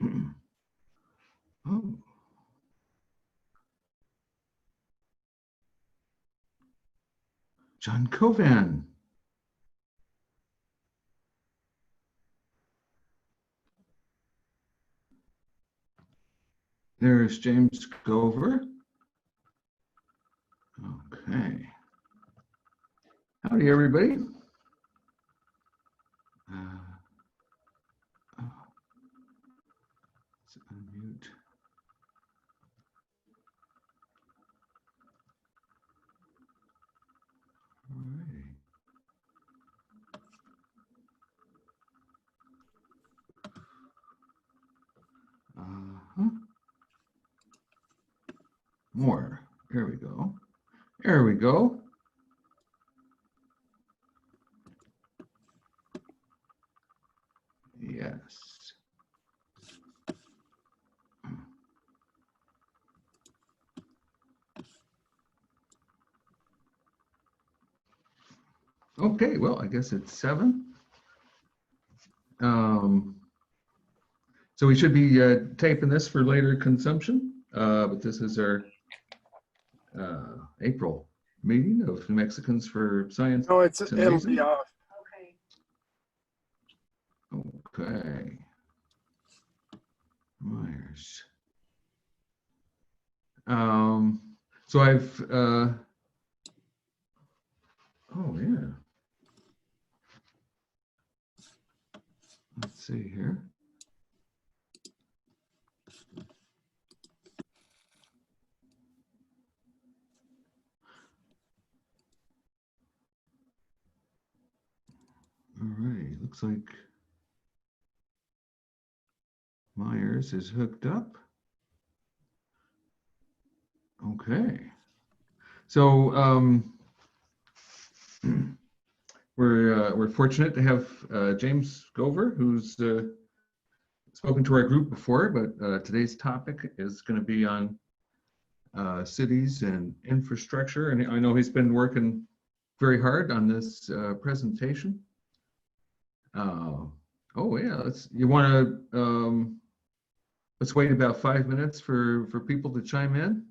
Oh. John Covan. There's James Gover. Okay. Howdy, everybody. Let's unmute. All right. More. There we go. There we go. Yes. Okay, well, I guess it's 7. So we should be taping this for later consumption, but this is our April meeting of New Mexicans for Science. No, it'll be off. Okay. Myers. So I've, oh yeah. Let's see here. All right, looks like Myers is hooked up. Okay. So we're fortunate to have James Gover, who's spoken to our group before, but today's topic is going to be on cities and infrastructure, and I know he's been working very hard on this presentation. Oh yeah, let's wait about 5 minutes for people to chime in.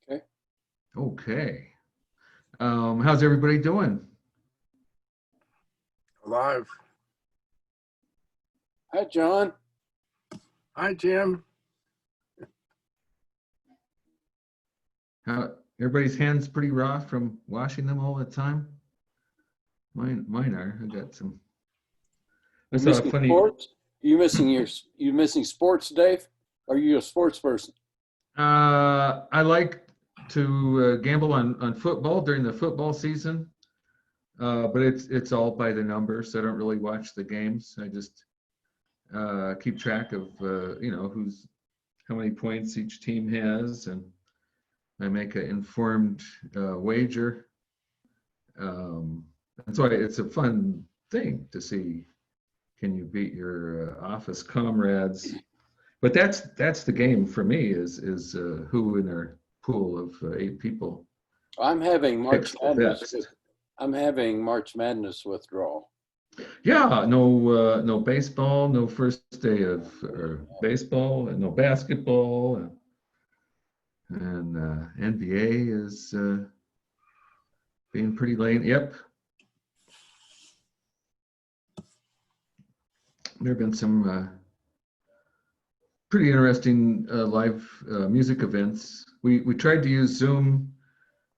Okay. Okay. How's everybody doing? Alive. Hi, John. Hi, Jim. Everybody's hands pretty raw from washing them all the time? Mine are. I got some. I saw a funny. Sports? You missing sports, Dave? Are you a sports person? I like to gamble on football during the football season, but it's all by the numbers. I don't really watch the games. I just keep track of how many points each team has, and I make an informed wager. And so it's a fun thing to see. Can you beat your office comrades? But that's the game for me is who in their pool of 8 people. I'm having March Madness. Best. I'm having March Madness withdrawal. Yeah, no baseball, no first day of baseball, and no basketball, and NBA is being pretty late. Yep. There have been some pretty interesting live music events. We tried to use Zoom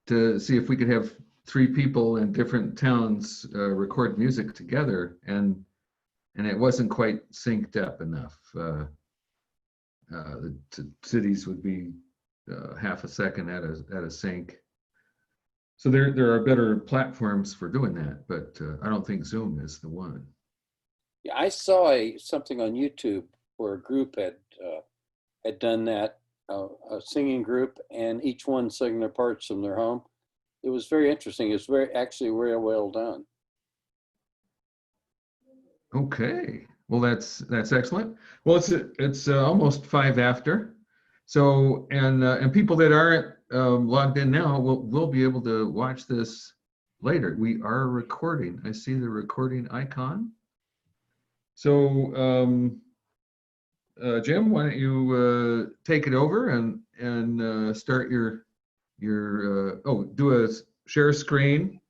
to see if we could have 3 people in different towns record music together, and it wasn't quite synced up enough. The cities would be half a second at a sync. So there are better platforms for doing that, but I don't think Zoom is the one. Yeah, I saw something on YouTube where a group had done that, a singing group, and each one sang their parts from their home. It was very interesting. It's actually very well done. Okay, well that's excellent. Well, it's almost 5 after, so and people that aren't logged in now will be able to watch this later. We are recording. I see the recording icon. So Jim, why don't you take it over and start your do a share screen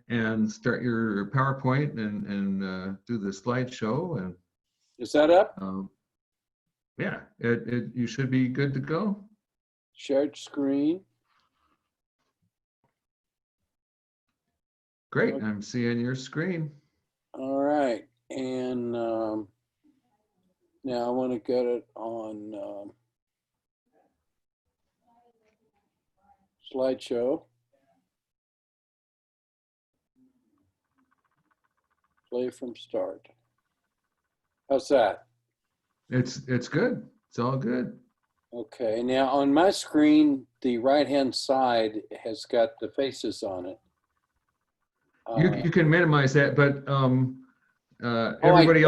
and start your PowerPoint and do the slideshow and Is that up? yeah, you should be good to go. Shared screen. Great, I'm seeing your screen. All right. And now I want to get it on slideshow. Play from start. How's that? It's good. It's all good. Okay, now on my screen, the right-hand side has got the faces on it. You can minimize that, but Everybody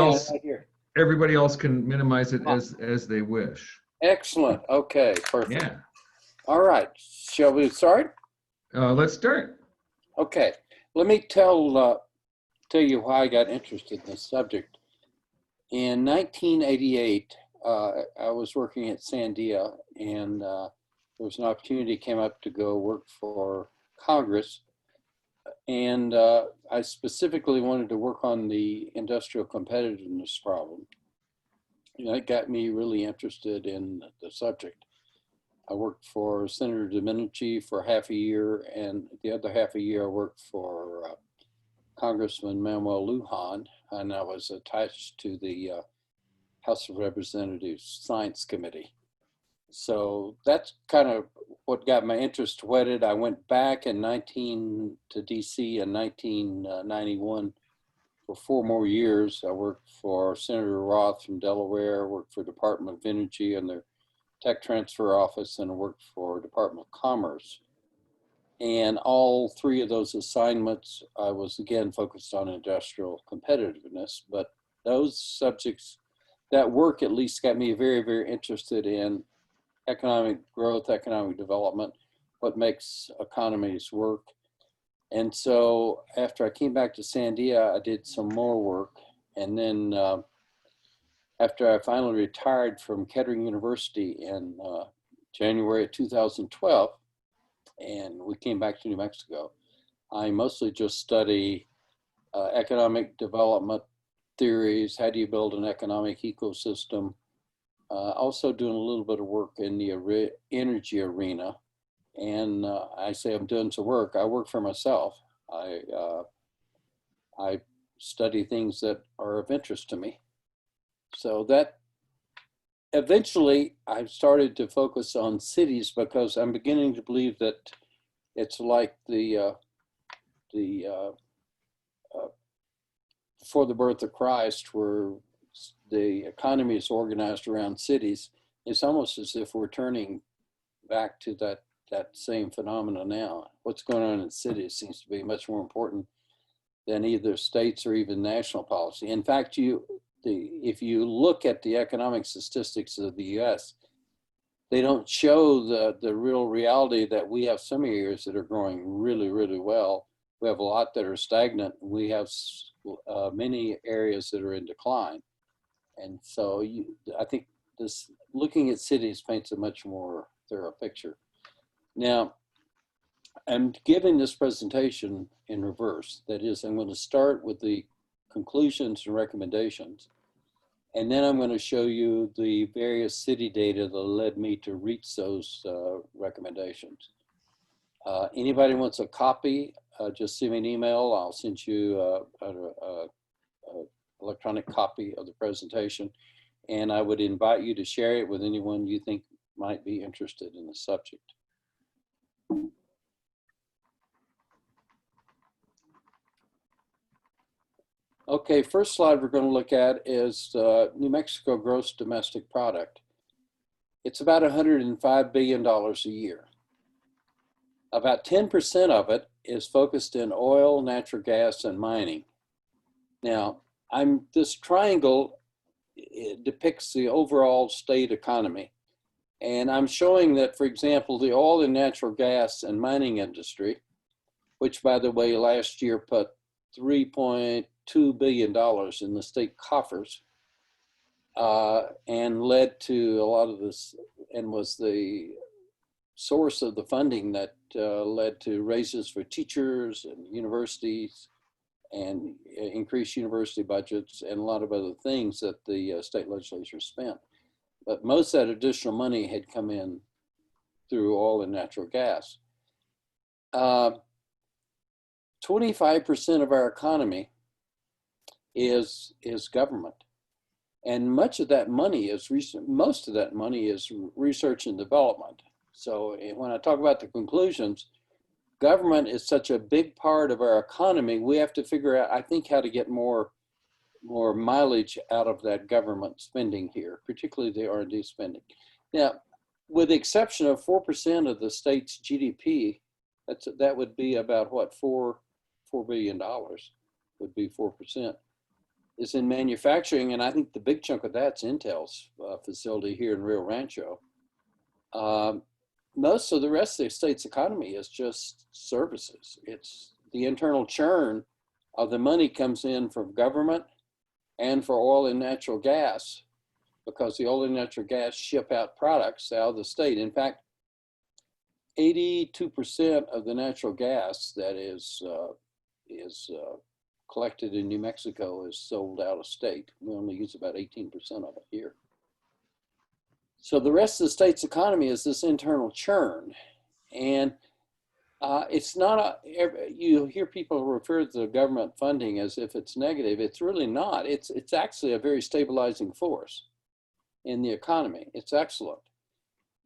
everybody else can minimize it as they wish. Excellent. Okay, perfect. Yeah. All right, shall we start? Let's start. Okay, let me tell you why I got interested in this subject. In 1988, I was working at Sandia, and there was an opportunity came up to go work for Congress. And I specifically wanted to work on the industrial competitiveness problem. And that got me really interested in the subject. I worked for Senator Domenici for half a year, and the other half a year I worked for Congressman Manuel Lujan, and I was attached to the House of Representatives Science Committee. So that's kind of what got my interest whetted. I went back to DC in 1991 for 4 more years. I worked for Senator Roth from Delaware, worked for Department of Energy and their Tech Transfer Office, and I worked for Department of Commerce. And all 3 of those assignments, I was again focused on industrial competitiveness, but those subjects, that work at least got me very, very interested in economic growth, economic development, what makes economies work. And so after I came back to Sandia, I did some more work. And then after I finally retired from Kettering University in January of 2012, and we came back to New Mexico, I mostly just study economic development theories. How do you build an economic ecosystem? Also doing a little bit of work in the energy arena. And I say I'm doing some work. I work for myself. I study things that are of interest to me. So that eventually I started to focus on cities because I'm beginning to believe that it's like before the birth of Christ, where the economy is organized around cities. It's almost as if we're turning back to that same phenomena now. What's going on in cities seems to be much more important than either states or even national policy. In fact, if you look at the economic statistics of the US, they don't show the real reality that we have some areas that are growing really, really well. We have a lot that are stagnant. We have many areas that are in decline. And so I think this looking at cities paints a much more thorough picture. Now, I'm giving this presentation in reverse. That is, I'm going to start with the conclusions and recommendations, and then I'm going to show you the various city data that led me to reach those recommendations. Anybody wants a copy, just send me an email. I'll send you an electronic copy of the presentation, and I would invite you to share it with anyone you think might be interested in the subject. Okay, first slide we're going to look at is New Mexico gross domestic product. It's about $105 billion a year. About 10% of it is focused in oil, natural gas, and mining. Now, this triangle, it depicts the overall state economy. And I'm showing that, for example, the oil and natural gas and mining industry, which by the way, last year put $3.2 billion in the state coffers, and led to a lot of this, and was the source of the funding that led to raises for teachers and universities and increased university budgets and a lot of other things that the state legislature spent. But most of that additional money had come in through oil and natural gas. 25% of our economy is government. And much of that money is most of that money is research and development. So when I talk about the conclusions, government is such a big part of our economy. We have to figure out, I think, how to get more mileage out of that government spending here, particularly the R&D spending. Now, with the exception of 4% of the state's GDP, that would be about what, $4 billion would be 4%. Is in manufacturing, and I think the big chunk of that's Intel's facility here in Rio Rancho. Most of the rest of the state's economy is just services. It's the internal churn of the money comes in from government and for oil and natural gas, because the oil and natural gas ship out products out of the state. In fact, 82% of the natural gas that is collected in New Mexico is sold out of state. We only use about 18% of it here. So the rest of the state's economy is this internal churn. And it's not, you hear people refer to the government funding as if it's negative. It's really not. It's actually a very stabilizing force in the economy. It's excellent.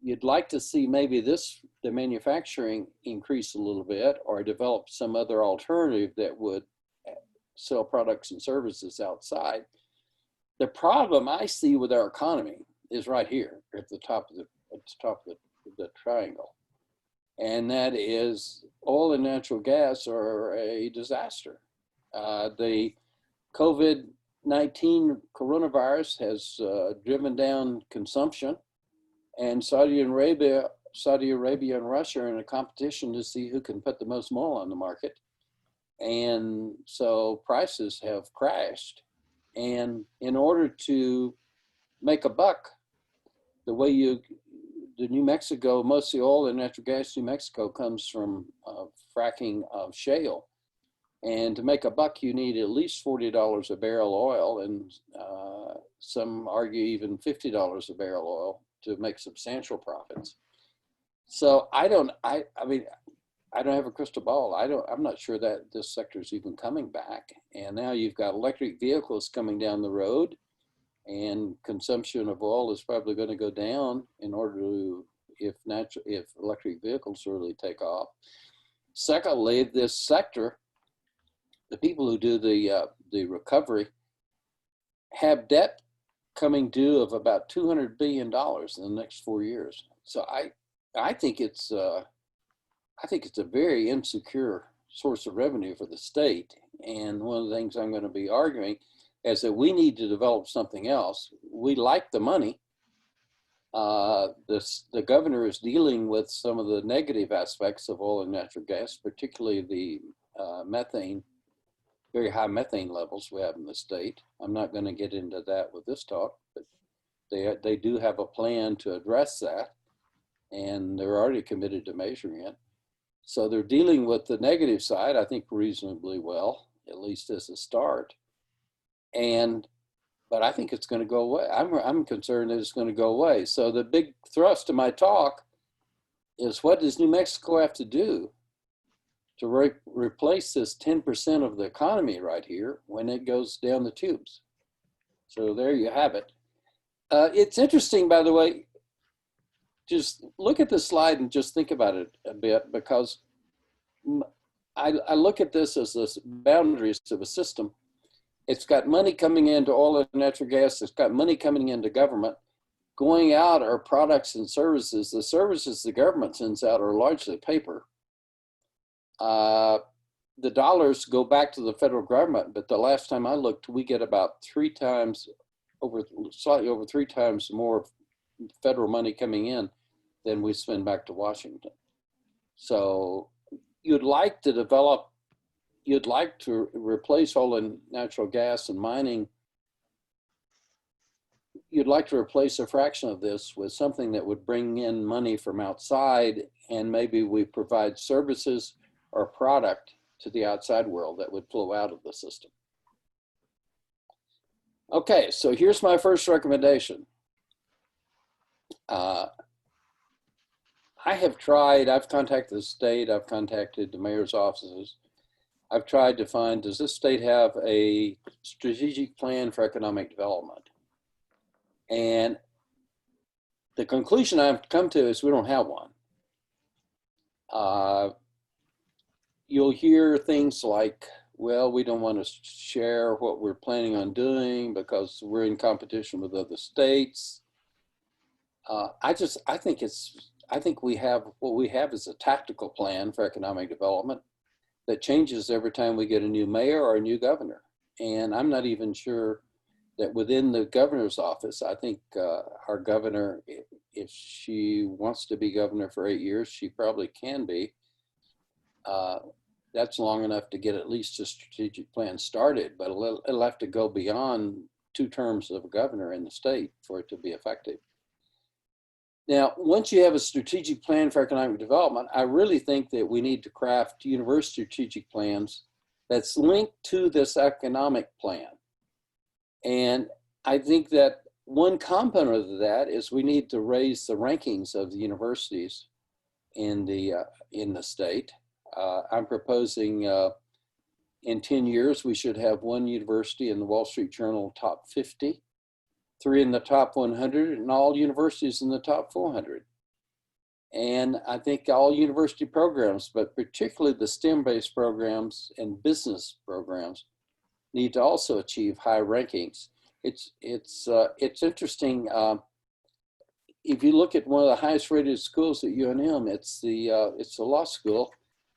You'd like to see maybe the manufacturing increase a little bit or develop some other alternative that would sell products and services outside. The problem I see with our economy is right here at the top of the triangle. And that is oil and natural gas are a disaster. The COVID-19 coronavirus has driven down consumption, and Saudi Arabia and Russia are in a competition to see who can put the most oil on the market. And so prices have crashed. And in order to make a buck, the way the New Mexico, most of the oil and natural gas in New Mexico comes from fracking of shale. And to make a buck, you need at least $40 a barrel oil, and some argue even $50 a barrel oil to make substantial profits. So I mean, I don't have a crystal ball. I'm not sure that this sector is even coming back. And now you've got electric vehicles coming down the road, and consumption of oil is probably going to go down in order to, if electric vehicles really take off. Secondly, this sector, the people who do the recovery have debt coming due of about $200 billion in the next 4 years. So I think it's a very insecure source of revenue for the state. And one of the things I'm going to be arguing is that we need to develop something else. We like the money. The governor is dealing with some of the negative aspects of oil and natural gas, particularly the methane, very high methane levels we have in the state. I'm not going to get into that with this talk, but they do have a plan to address that, and they're already committed to measuring it. So they're dealing with the negative side, I think, reasonably well, at least as a start. But I think it's going to go away. I'm concerned that it's going to go away. So the big thrust of my talk is, what does New Mexico have to do to replace this 10% of the economy right here when it goes down the tubes? So there you have it. It's interesting, by the way, just look at this slide and just think about it a bit, because I look at this as the boundaries of a system. It's got money coming into oil and natural gas. It's got money coming into government. Going out are products and services. The services the government sends out are largely paper. The dollars go back to the federal government, but the last time I looked, we get about slightly over three times more federal money coming in than we spend back to Washington. So you'd like to replace oil and natural gas and mining you'd like to replace a fraction of this with something that would bring in money from outside, and maybe we provide services or product to the outside world that would flow out of the system. Okay, so here's my first recommendation. I've contacted the state, I've contacted the mayor's offices. I've tried to find, does this state have a strategic plan for economic development? And the conclusion I've come to is we don't have one. You'll hear things like, well, we don't want to share what we're planning on doing because we're in competition with other states. I think we have, what we have is a tactical plan for economic development that changes every time we get a new mayor or a new governor. And I'm not even sure that within the governor's office, I think our governor, if she wants to be governor for 8 years, she probably can be. That's long enough to get at least a strategic plan started, but it'll have to go beyond 2 terms of a governor in the state for it to be effective. Now, once you have a strategic plan for economic development, I really think that we need to craft university strategic plans that's linked to this economic plan. And I think that one component of that is we need to raise the rankings of the universities in the state. I'm proposing in 10 years, we should have 1 university in the Wall Street Journal top 50, 3 in the top 100, and all universities in the top 400. And I think all university programs, but particularly the STEM-based programs and business programs, need to also achieve high rankings. It's interesting. If you look at one of the highest rated schools at UNM, it's the law school.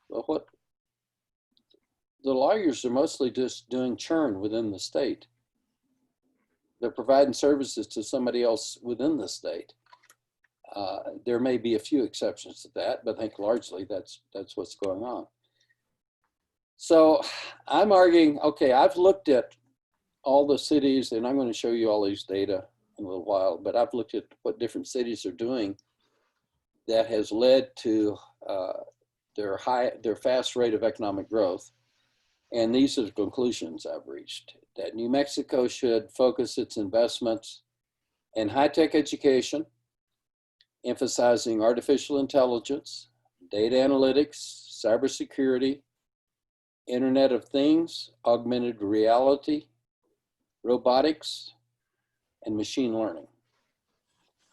But the lawyers are mostly just doing churn within the state. They're providing services to somebody else within the state. There may be a few exceptions to that, but I think largely that's what's going on. So I'm arguing, okay, I've looked at all the cities, and I'm going to show you all these data in a little while, but I've looked at what different cities are doing that has led to their fast rate of economic growth. And these are the conclusions I've reached: that New Mexico should focus its investments in high-tech education, emphasizing artificial intelligence, data analytics, cybersecurity, Internet of Things, augmented reality, robotics, and machine learning.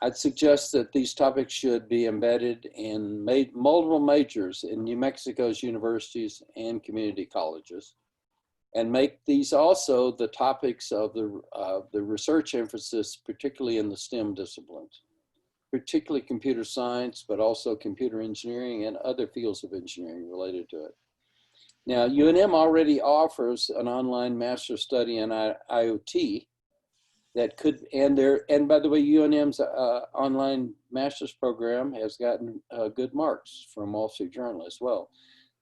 I'd suggest that these topics should be embedded in multiple majors in New Mexico's universities and community colleges, and make these also the topics of the research emphasis, particularly in the STEM disciplines, particularly computer science, but also computer engineering and other fields of engineering related to it. Now, UNM already offers an online master's study in IoT that could, and by the way, UNM's online master's program has gotten good marks from Wall Street Journal as well.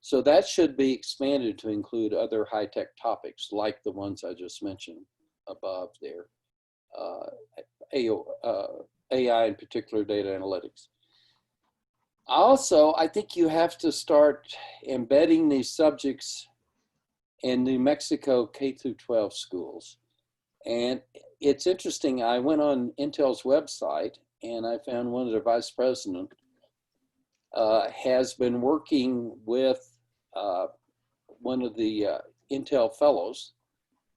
So that should be expanded to include other high-tech topics like the ones I just mentioned above there. AI in particular, data analytics. Also, I think you have to start embedding these subjects in New Mexico K-12 schools. And it's interesting, I went on Intel's website and I found one of their vice presidents has been working with one of the Intel fellows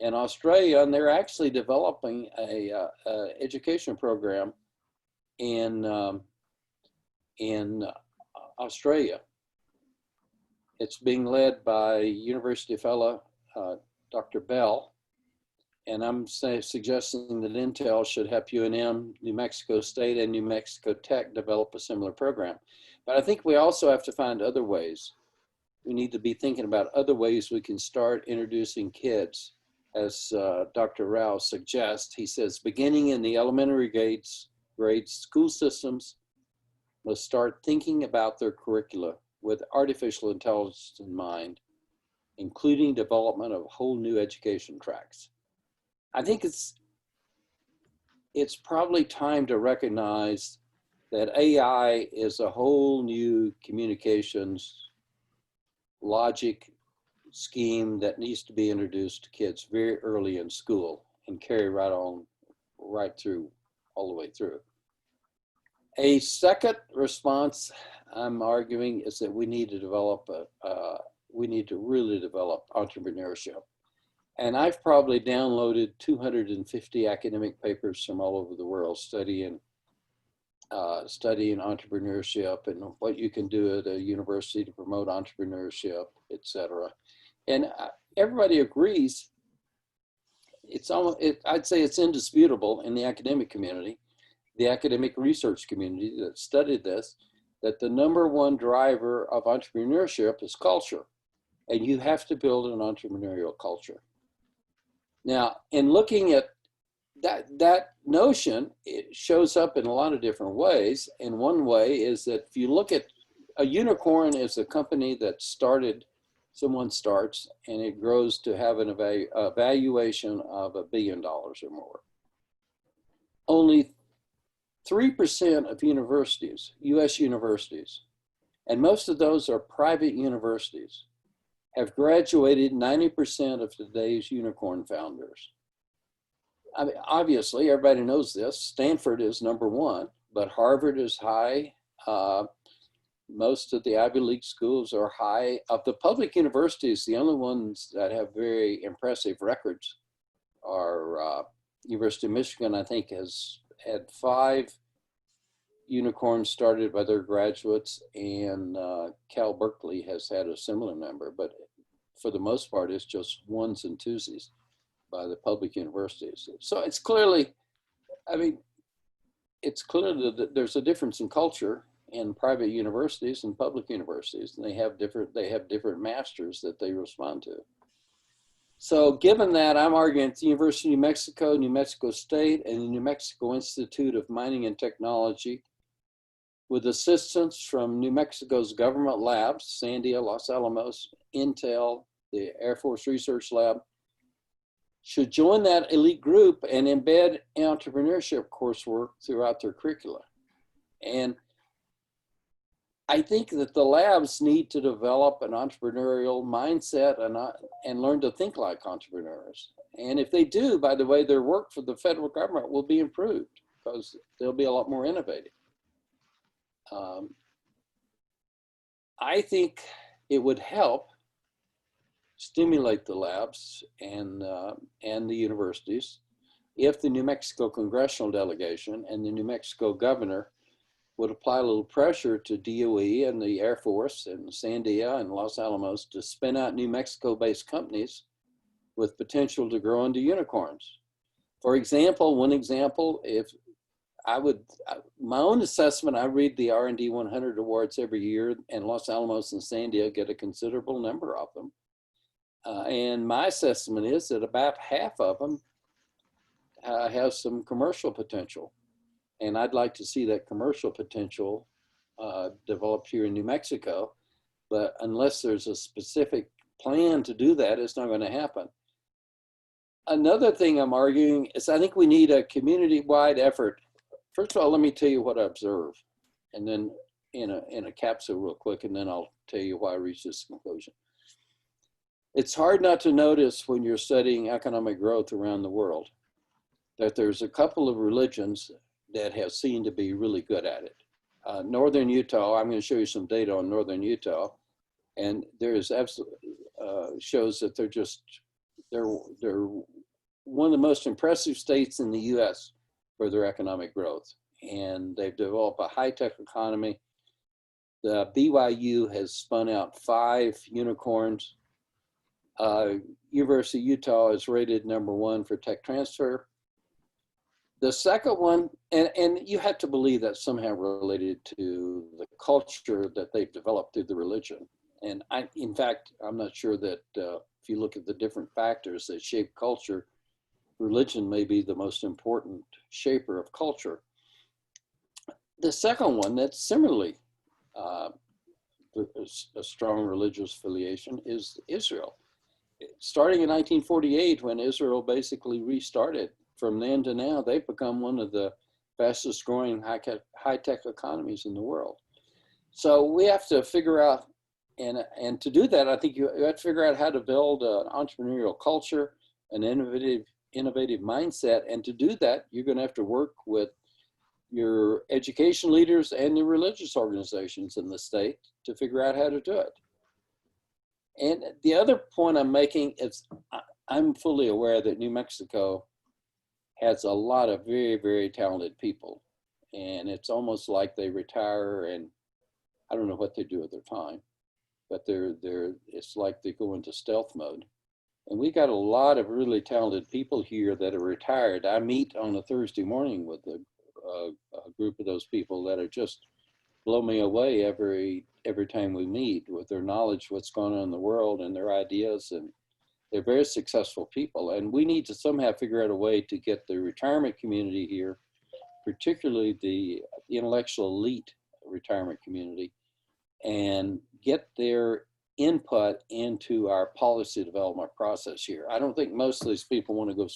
in Australia, and they're actually developing a education program in Australia. It's being led by University fellow Dr. Bell. And I'm suggesting that Intel should help UNM, New Mexico State, and New Mexico Tech develop a similar program. But I think we also have to find other ways. We need to be thinking about other ways we can start introducing kids. As Dr. Rao suggests, he says, beginning in the elementary grades, school systems must start thinking about their curricula with artificial intelligence in mind, including development of whole new education tracks. I think it's it's probably time to recognize that AI is a whole new communications logic scheme that needs to be introduced to kids very early in school and carry right through, all the way through. A second response, I'm arguing, is that we need to develop we need to really develop entrepreneurship. And I've probably downloaded 250 academic papers from all over the world studying entrepreneurship and what you can do at a university to promote entrepreneurship, etc. And everybody agrees. I'd say it's indisputable in the academic community, the academic research community that studied this, that the #1 driver of entrepreneurship is culture. And you have to build an entrepreneurial culture. Now, in looking at that notion, it shows up in a lot of different ways. And one way is that if you look at a unicorn is a company that someone starts and it grows to have a valuation of $1 billion or more. Only 3% of universities, US universities, and most of those are private universities, have graduated 90% of today's unicorn founders. I mean, obviously, everybody knows this. Stanford is #1, but Harvard is high. Most of the Ivy League schools are high. Of the public universities, the only ones that have very impressive records are University of Michigan, I think, has had 5 unicorns started by their graduates, and Cal Berkeley has had a similar number, but for the most part, it's just ones and twosies by the public universities. So it's clearly, I mean, it's clear that there's a difference in culture in private universities and public universities, and they have different masters that they respond to. So given that, I'm arguing at the University of New Mexico, New Mexico State, and the New Mexico Institute of Mining and Technology, with assistance from New Mexico's government labs, Sandia, Los Alamos, Intel, the Air Force Research Lab, should join that elite group and embed entrepreneurship coursework throughout their curricula. And I think that the labs need to develop an entrepreneurial mindset and learn to think like entrepreneurs. And if they do, by the way, their work for the federal government will be improved because they'll be a lot more innovative. I think it would help stimulate the labs and the universities if the New Mexico congressional delegation and the New Mexico governor would apply a little pressure to DOE and the Air Force and Sandia and Los Alamos to spin out New Mexico-based companies with potential to grow into unicorns. For example, one example, if I would, my own assessment, I read the R&D 100 awards every year, and Los Alamos and Sandia get a considerable number of them. And my assessment is that about half of them have some commercial potential. And I'd like to see that commercial potential developed here in New Mexico. But unless there's a specific plan to do that, it's not going to happen. Another thing I'm arguing is I think we need a community-wide effort. First of all, let me tell you what I observe, and then in a capsule real quick, and then I'll tell you why I reached this conclusion. It's hard not to notice when you're studying economic growth around the world that there's a couple of religions that have seemed to be really good at it. Northern Utah, I'm going to show you some data on Northern Utah, and there is absolutely shows that they're one of the most impressive states in the U.S. for their economic growth, and they've developed a high-tech economy. The BYU has spun out 5 unicorns. University of Utah is rated #1 for tech transfer. The second one, and you have to believe that's somehow related to the culture that they've developed through the religion. And in fact, I'm not sure that if you look at the different factors that shape culture, religion may be the most important shaper of culture. The second one that's similarly a strong religious affiliation is Israel. Starting in 1948, when Israel basically restarted from then to now, they've become one of the fastest growing high-tech economies in the world. So we have to figure out, and to do that, I think you have to figure out how to build an entrepreneurial culture, an innovative mindset. And to do that, you're going to have to work with your education leaders and the religious organizations in the state to figure out how to do it. And the other point I'm making is I'm fully aware that New Mexico has a lot of very, very talented people. And it's almost like they retire and I don't know what they do with their time, but it's like they go into stealth mode. And we got a lot of really talented people here that are retired. I meet on a Thursday morning with a group of those people that are just blow me away every time we meet with their knowledge, what's going on in the world and their ideas. And they're very successful people. And we need to somehow figure out a way to get the retirement community here, particularly the intellectual elite retirement community, and get their input into our policy development process here. I don't think most of these people want to go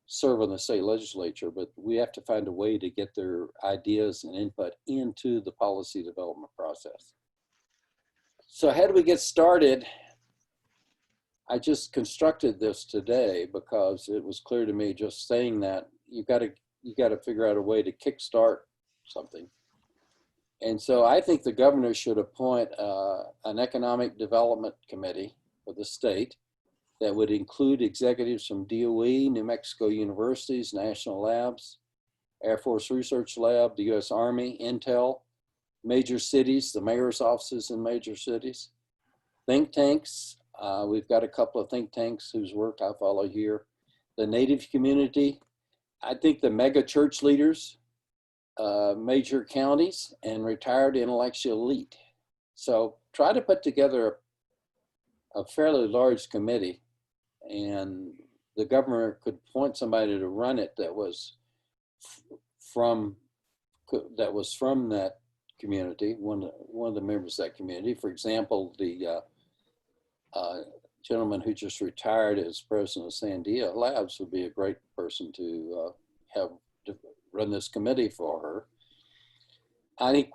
serve on the state legislature, but we have to find a way to get their ideas and input into the policy development process. So how do we get started? I just constructed this today because it was clear to me just saying that you got to figure out a way to kickstart something. And so I think the governor should appoint an economic development committee for the state that would include executives from DOE, New Mexico universities, national labs, Air Force Research Lab, the US Army, Intel, major cities, the mayor's offices in major cities, think tanks. We've got a couple of think tanks whose work I follow here. The Native community, I think the mega church leaders, major counties, and retired intellectual elite. So try to put together a fairly large committee, and the governor could appoint somebody to run it that was from that community, one of the members of that community. For example, the gentleman who just retired as president of Sandia Labs would be a great person to have to run this committee for her. I think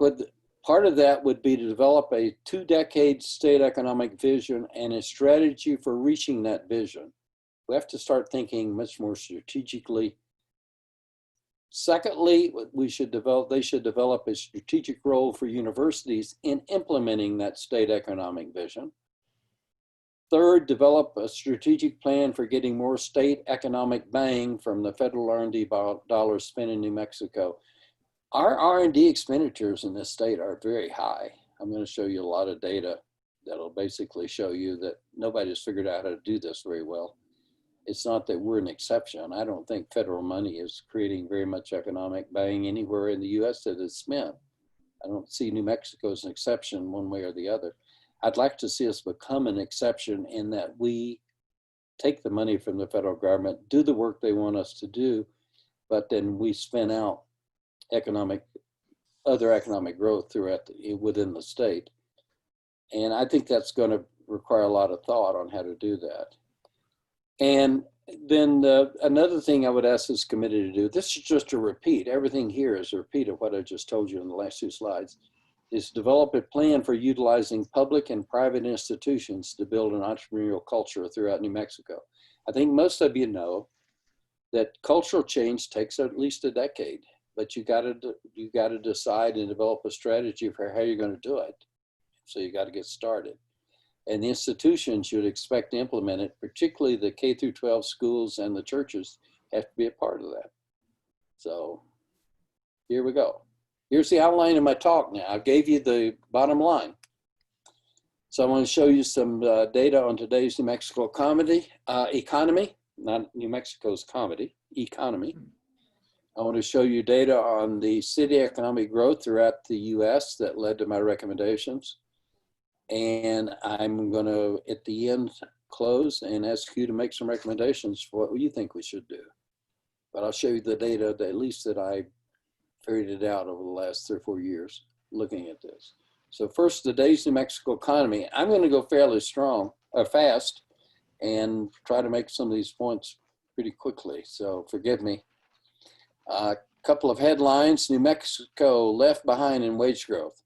part of that would be to develop a 2-decade state economic vision and a strategy for reaching that vision. We have to start thinking much more strategically. Secondly, they should develop a strategic role for universities in implementing that state economic vision. Third, develop a strategic plan for getting more state economic bang from the federal R&D dollars spent in New Mexico. Our R&D expenditures in this state are very high. I'm going to show you a lot of data that'll basically show you that nobody's figured out how to do this very well. It's not that we're an exception. I don't think federal money is creating very much economic bang anywhere in the US that is spent. I don't see New Mexico as an exception one way or the other. I'd like to see us become an exception in that we take the money from the federal government, do the work they want us to do, but then we spin out other economic growth within the state. And I think that's going to require a lot of thought on how to do that. And then another thing I would ask this committee to do, this is just a repeat, everything here is a repeat of what I just told you in the last 2 slides, is develop a plan for utilizing public and private institutions to build an entrepreneurial culture throughout New Mexico. I think most of you know that cultural change takes at least a decade, but you got to decide and develop a strategy for how you're going to do it. So you got to get started. And the institutions you'd expect to implement it, particularly the K through 12 schools and the churches, have to be a part of that. So here we go. Here's the outline of my talk now. I gave you the bottom line. So I want to show you some data on today's New Mexico economy, not New Mexico's comedy, economy. I want to show you data on the city economic growth throughout the US that led to my recommendations. And I'm going to, at the end, close and ask you to make some recommendations for what you think we should do. But I'll show you the data, at least that I figured it out over the last 3 or 4 years looking at this. So first, today's New Mexico economy. I'm going to go fairly fast and try to make some of these points pretty quickly, so forgive me. A couple of headlines. New Mexico left behind in wage growth.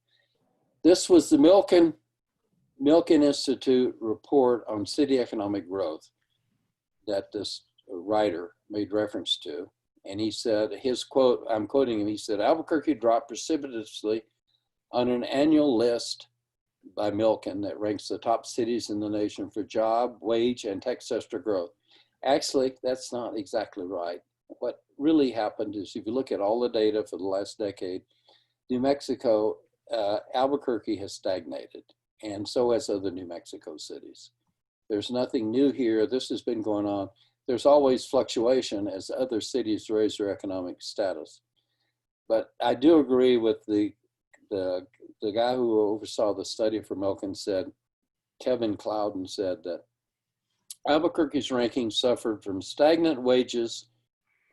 This was the Milken Institute report on city economic growth that this writer made reference to. And he said, his quote, I'm quoting him, he said, Albuquerque dropped precipitously on an annual list by Milken that ranks the top cities in the nation for job, wage, and tech sector growth. Actually, that's not exactly right. What really happened is if you look at all the data for the last decade, New Mexico, Albuquerque has stagnated, and so has other New Mexico cities. There's nothing new here. This has been going on. There's always fluctuation as other cities raise their economic status. But I do agree with the guy who oversaw the study for Milken said, Kevin Clouden said that Albuquerque's ranking suffered from stagnant wages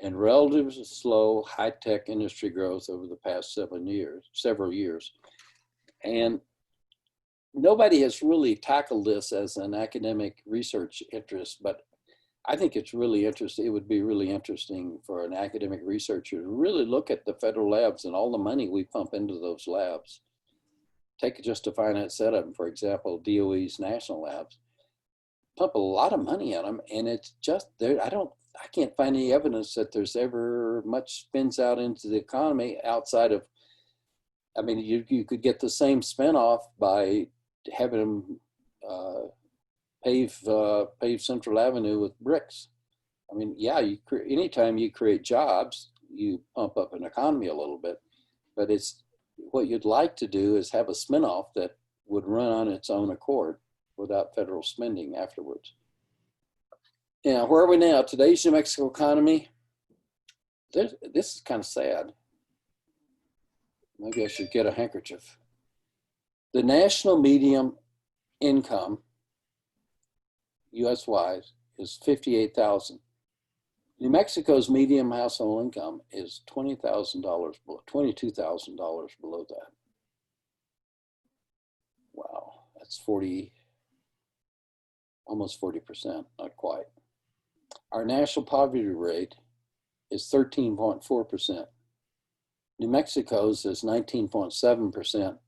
and relatively slow high-tech industry growth over the past several years. And nobody has really tackled this as an academic research interest, but I think it's really interesting. It would be really interesting for an academic researcher to really look at the federal labs and all the money we pump into those labs. Take just a finance setup, for example, DOE's national labs. Pump a lot of money in them, and it's just there. I can't find any evidence that there's ever much spins out into the economy outside of, I mean, you could get the same spinoff by having them pave Central Avenue with bricks. I mean, yeah, anytime you create jobs, you pump up an economy a little bit, but it's what you'd like to do is have a spinoff that would run on its own accord without federal spending afterwards. Yeah, where are we now? Today's New Mexico economy. This is kind of sad. Maybe I should get a handkerchief. The national median income, US-wise, is $58,000. New Mexico's median household income is $22,000 below that. Wow, that's almost 40%, not quite. Our national poverty rate is 13.4%. New Mexico's is 19.7%.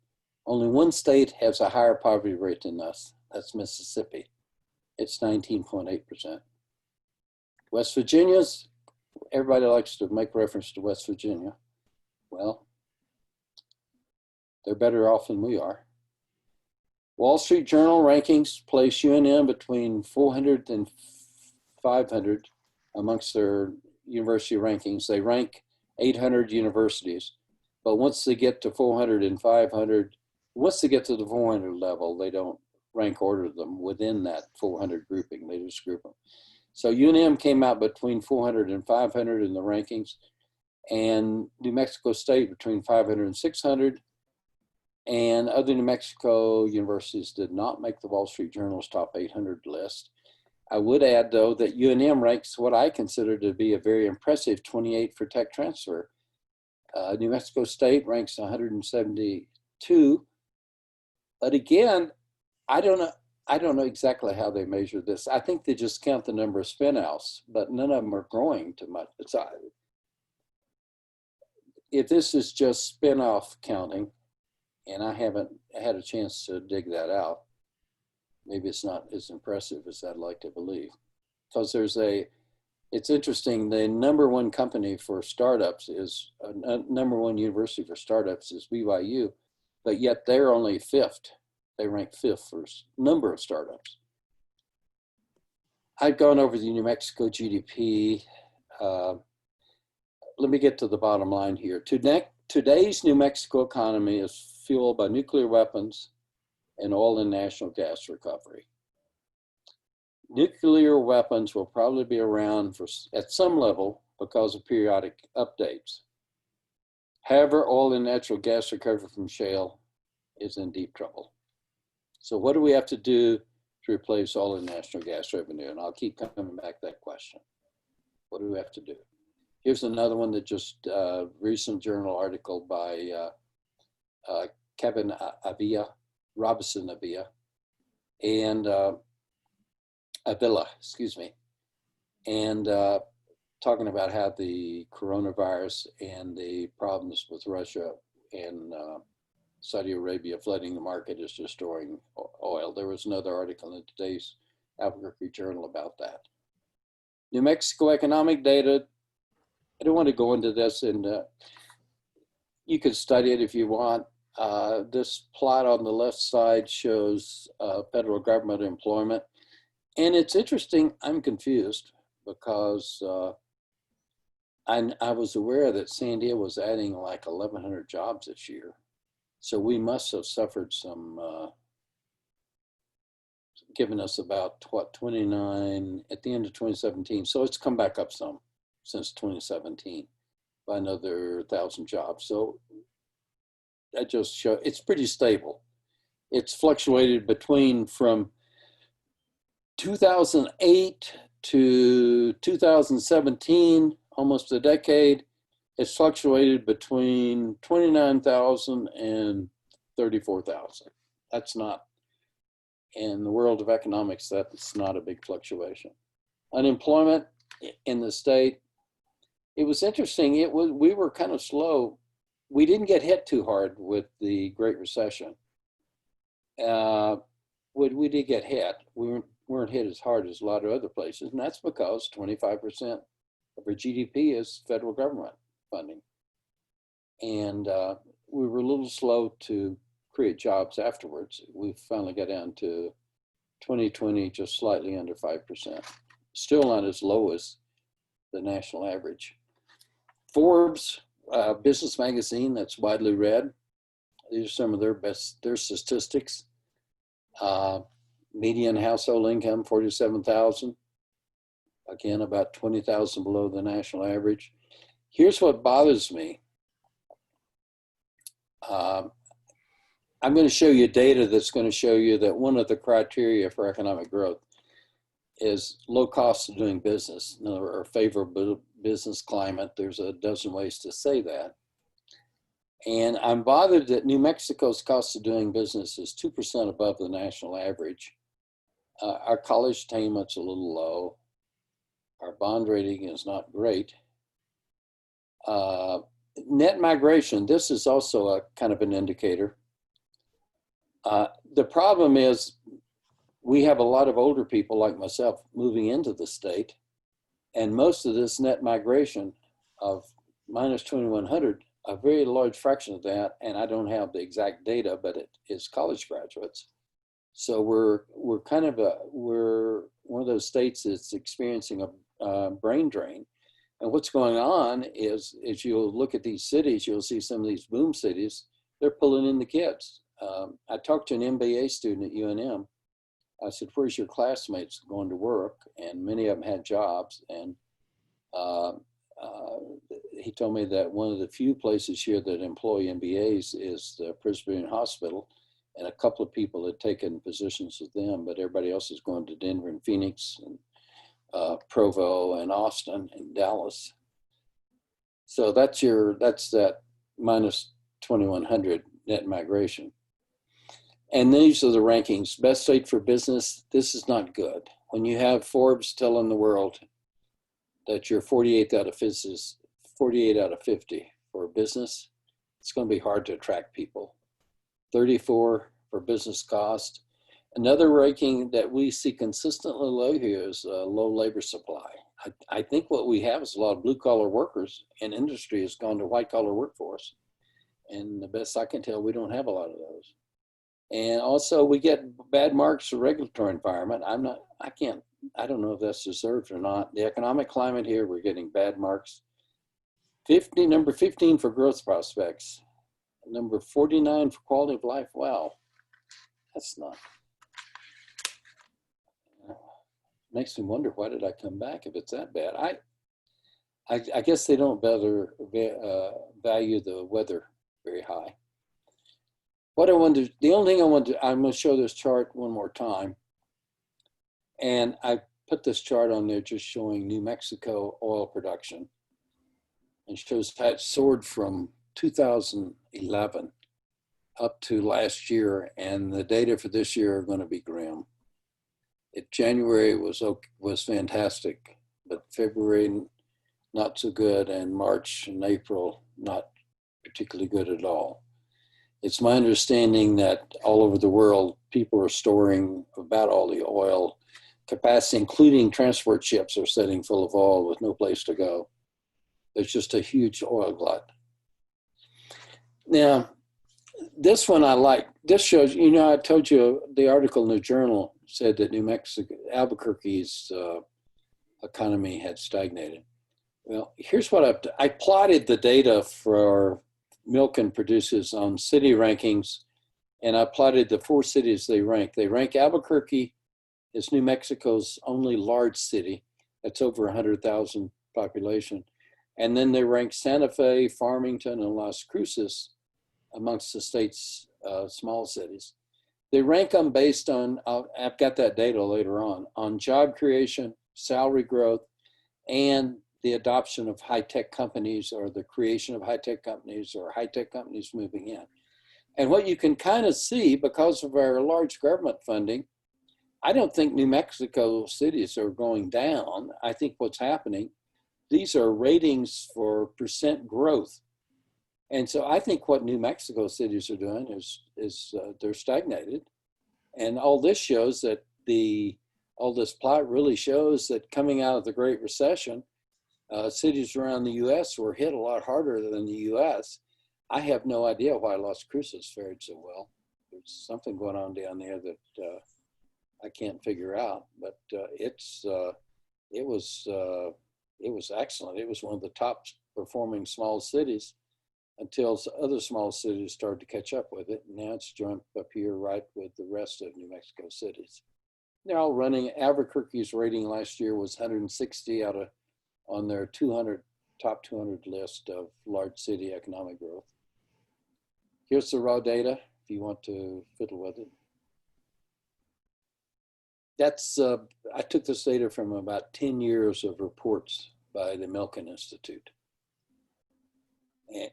Only one state has a higher poverty rate than us. That's Mississippi. It's 19.8%. West Virginia's, everybody likes to make reference to West Virginia. Well, they're better off than we are. Wall Street Journal rankings place UNM between 400 and 500 amongst their university rankings. They rank 800 universities, but once they get to 400 and 500, once they get to the 400 level, they don't rank order them within that 400 grouping. They just group them. So UNM came out between 400 and 500 in the rankings, and New Mexico State between 500 and 600. And other New Mexico universities did not make the Wall Street Journal's top 800 list. I would add, though, that UNM ranks what I consider to be a very impressive 28 for tech transfer. New Mexico State ranks 172. But again, I don't know exactly how they measure this. I think they just count the number of spin-outs, but none of them are growing too much. If this is just spin-off counting, and I haven't had a chance to dig that out, maybe it's not as impressive as I'd like to believe. Because it's interesting, the number one company for startups is, number one university for startups is BYU, but yet they're only fifth. They rank fifth for number of startups. I've gone over the New Mexico GDP. Let me get to the bottom line here. Today's New Mexico economy is fueled by nuclear weapons and oil and natural gas recovery. Nuclear weapons will probably be around at some level because of periodic updates. However, oil and natural gas recovery from shale is in deep trouble. So what do we have to do to replace oil and natural gas revenue? And I'll keep coming back to that question. What do we have to do? Here's another one that just recent journal article by Kevin Robinson Avila, and Avila, excuse me. and talking about how the coronavirus and the problems with Russia and Saudi Arabia flooding the market is destroying oil. There was another article in today's Albuquerque Journal about that. New Mexico economic data, I don't want to go into this, and you could study it if you want. This plot on the left side shows federal government employment. And it's interesting, I'm confused because I was aware that San Diego was adding like 1,100 jobs this year. So we must have suffered some, giving us about, what, 29 at the end of 2017. So it's come back up some since 2017 by another 1,000 jobs. So that just shows it's pretty stable. It's fluctuated between from 2008 to 2017, almost a decade. It's fluctuated between 29,000 and 34,000. That's not, in the world of economics, that's not a big fluctuation. Unemployment in the state, it was interesting. We were kind of slow. We didn't get hit too hard with the Great Recession. We did get hit. We weren't hit as hard as a lot of other places, and that's because 25% of our GDP is federal government funding. And we were a little slow to create jobs afterwards. We finally got down to 2020, just slightly under 5%. Still not as low as the national average. Forbes, business magazine that's widely read. These are some of their statistics. Median household income, 47,000. Again, about 20,000 below the national average. Here's what bothers me. I'm going to show you data that's going to show you that one of the criteria for economic growth is low cost of doing business, or favorable business climate. There's a dozen ways to say that. And I'm bothered that New Mexico's cost of doing business is 2% above the national average. Our college attainment's a little low. Our bond rating is not great. Net migration, this is also a kind of an indicator. The problem is we have a lot of older people like myself moving into the state, and most of this net migration of minus 2,100, a very large fraction of that, and I don't have the exact data, but it is college graduates. So we're one of those states that's experiencing a brain drain. And what's going on is you'll look at these cities, you'll see some of these boom cities, they're pulling in the kids. I talked to an MBA student at UNM. I said, where's your classmates going to work? And many of them had jobs. And he told me that one of the few places here that employ MBAs is the Presbyterian Hospital. And a couple of people had taken positions with them, but everybody else is going to Denver and Phoenix and Provo and Austin and Dallas. So that's that minus 2,100 net migration. And these are the rankings. Best state for business, this is not good. When you have Forbes telling the world that you're 48 out of 50 for business, it's going to be hard to attract people. 34 for business cost. Another ranking that we see consistently low here is low labor supply. I think what we have is a lot of blue collar workers, and industry has gone to white collar workforce. And the best I can tell, we don't have a lot of those. And also we get bad marks for regulatory environment. I don't know if that's deserved or not. The economic climate here, we're getting bad marks. Number 15 for growth prospects. Number 49 for quality of life. Wow, that's not. Makes me wonder, why did I come back if it's that bad? I guess they don't value the weather very high. What I wanted, the only thing I'm going to show this chart one more time. And I put this chart on there just showing New Mexico oil production. And shows that soared from 2011 up to last year. And the data for this year are going to be grim. January was fantastic. but February not so good, and March and April not particularly good at all. It's my understanding that all over the world, people are storing about all the oil capacity, including transport ships, are sitting full of oil with no place to go. There's just a huge oil glut. Now, this one I like. This shows, you know, I told you the article in the journal said that New Mexico, Albuquerque's economy had stagnated. Well, here's what I plotted the data for Milken produces on city rankings, and I plotted the 4 cities they rank. They rank Albuquerque as New Mexico's only large city. That's over 100,000 population. And then they rank Santa Fe, Farmington, and Las Cruces amongst the state's small cities. They rank them based on, I've got that data later on job creation, salary growth, and the adoption of high-tech companies, or the creation of high-tech companies, or high-tech companies moving in. And what you can kind of see, because of our large government funding, I don't think New Mexico cities are going down. I think what's happening, these are ratings for percent growth. And so I think what New Mexico cities are doing is they're stagnated. And all this shows that all this plot really shows that coming out of the Great Recession, cities around the U.S. were hit a lot harder than the U.S. I have no idea why Las Cruces fared so well. There's something going on down there that I can't figure out, but it was excellent. It was one of the top performing small cities until other small cities started to catch up with it. And now it's jumped up here right with the rest of New Mexico cities. They're all running. Albuquerque's rating last year was 160 on their top 200 list of large city economic growth. Here's the raw data if you want to fiddle with it. That's, I took this data from about 10 years of reports by the Milken Institute.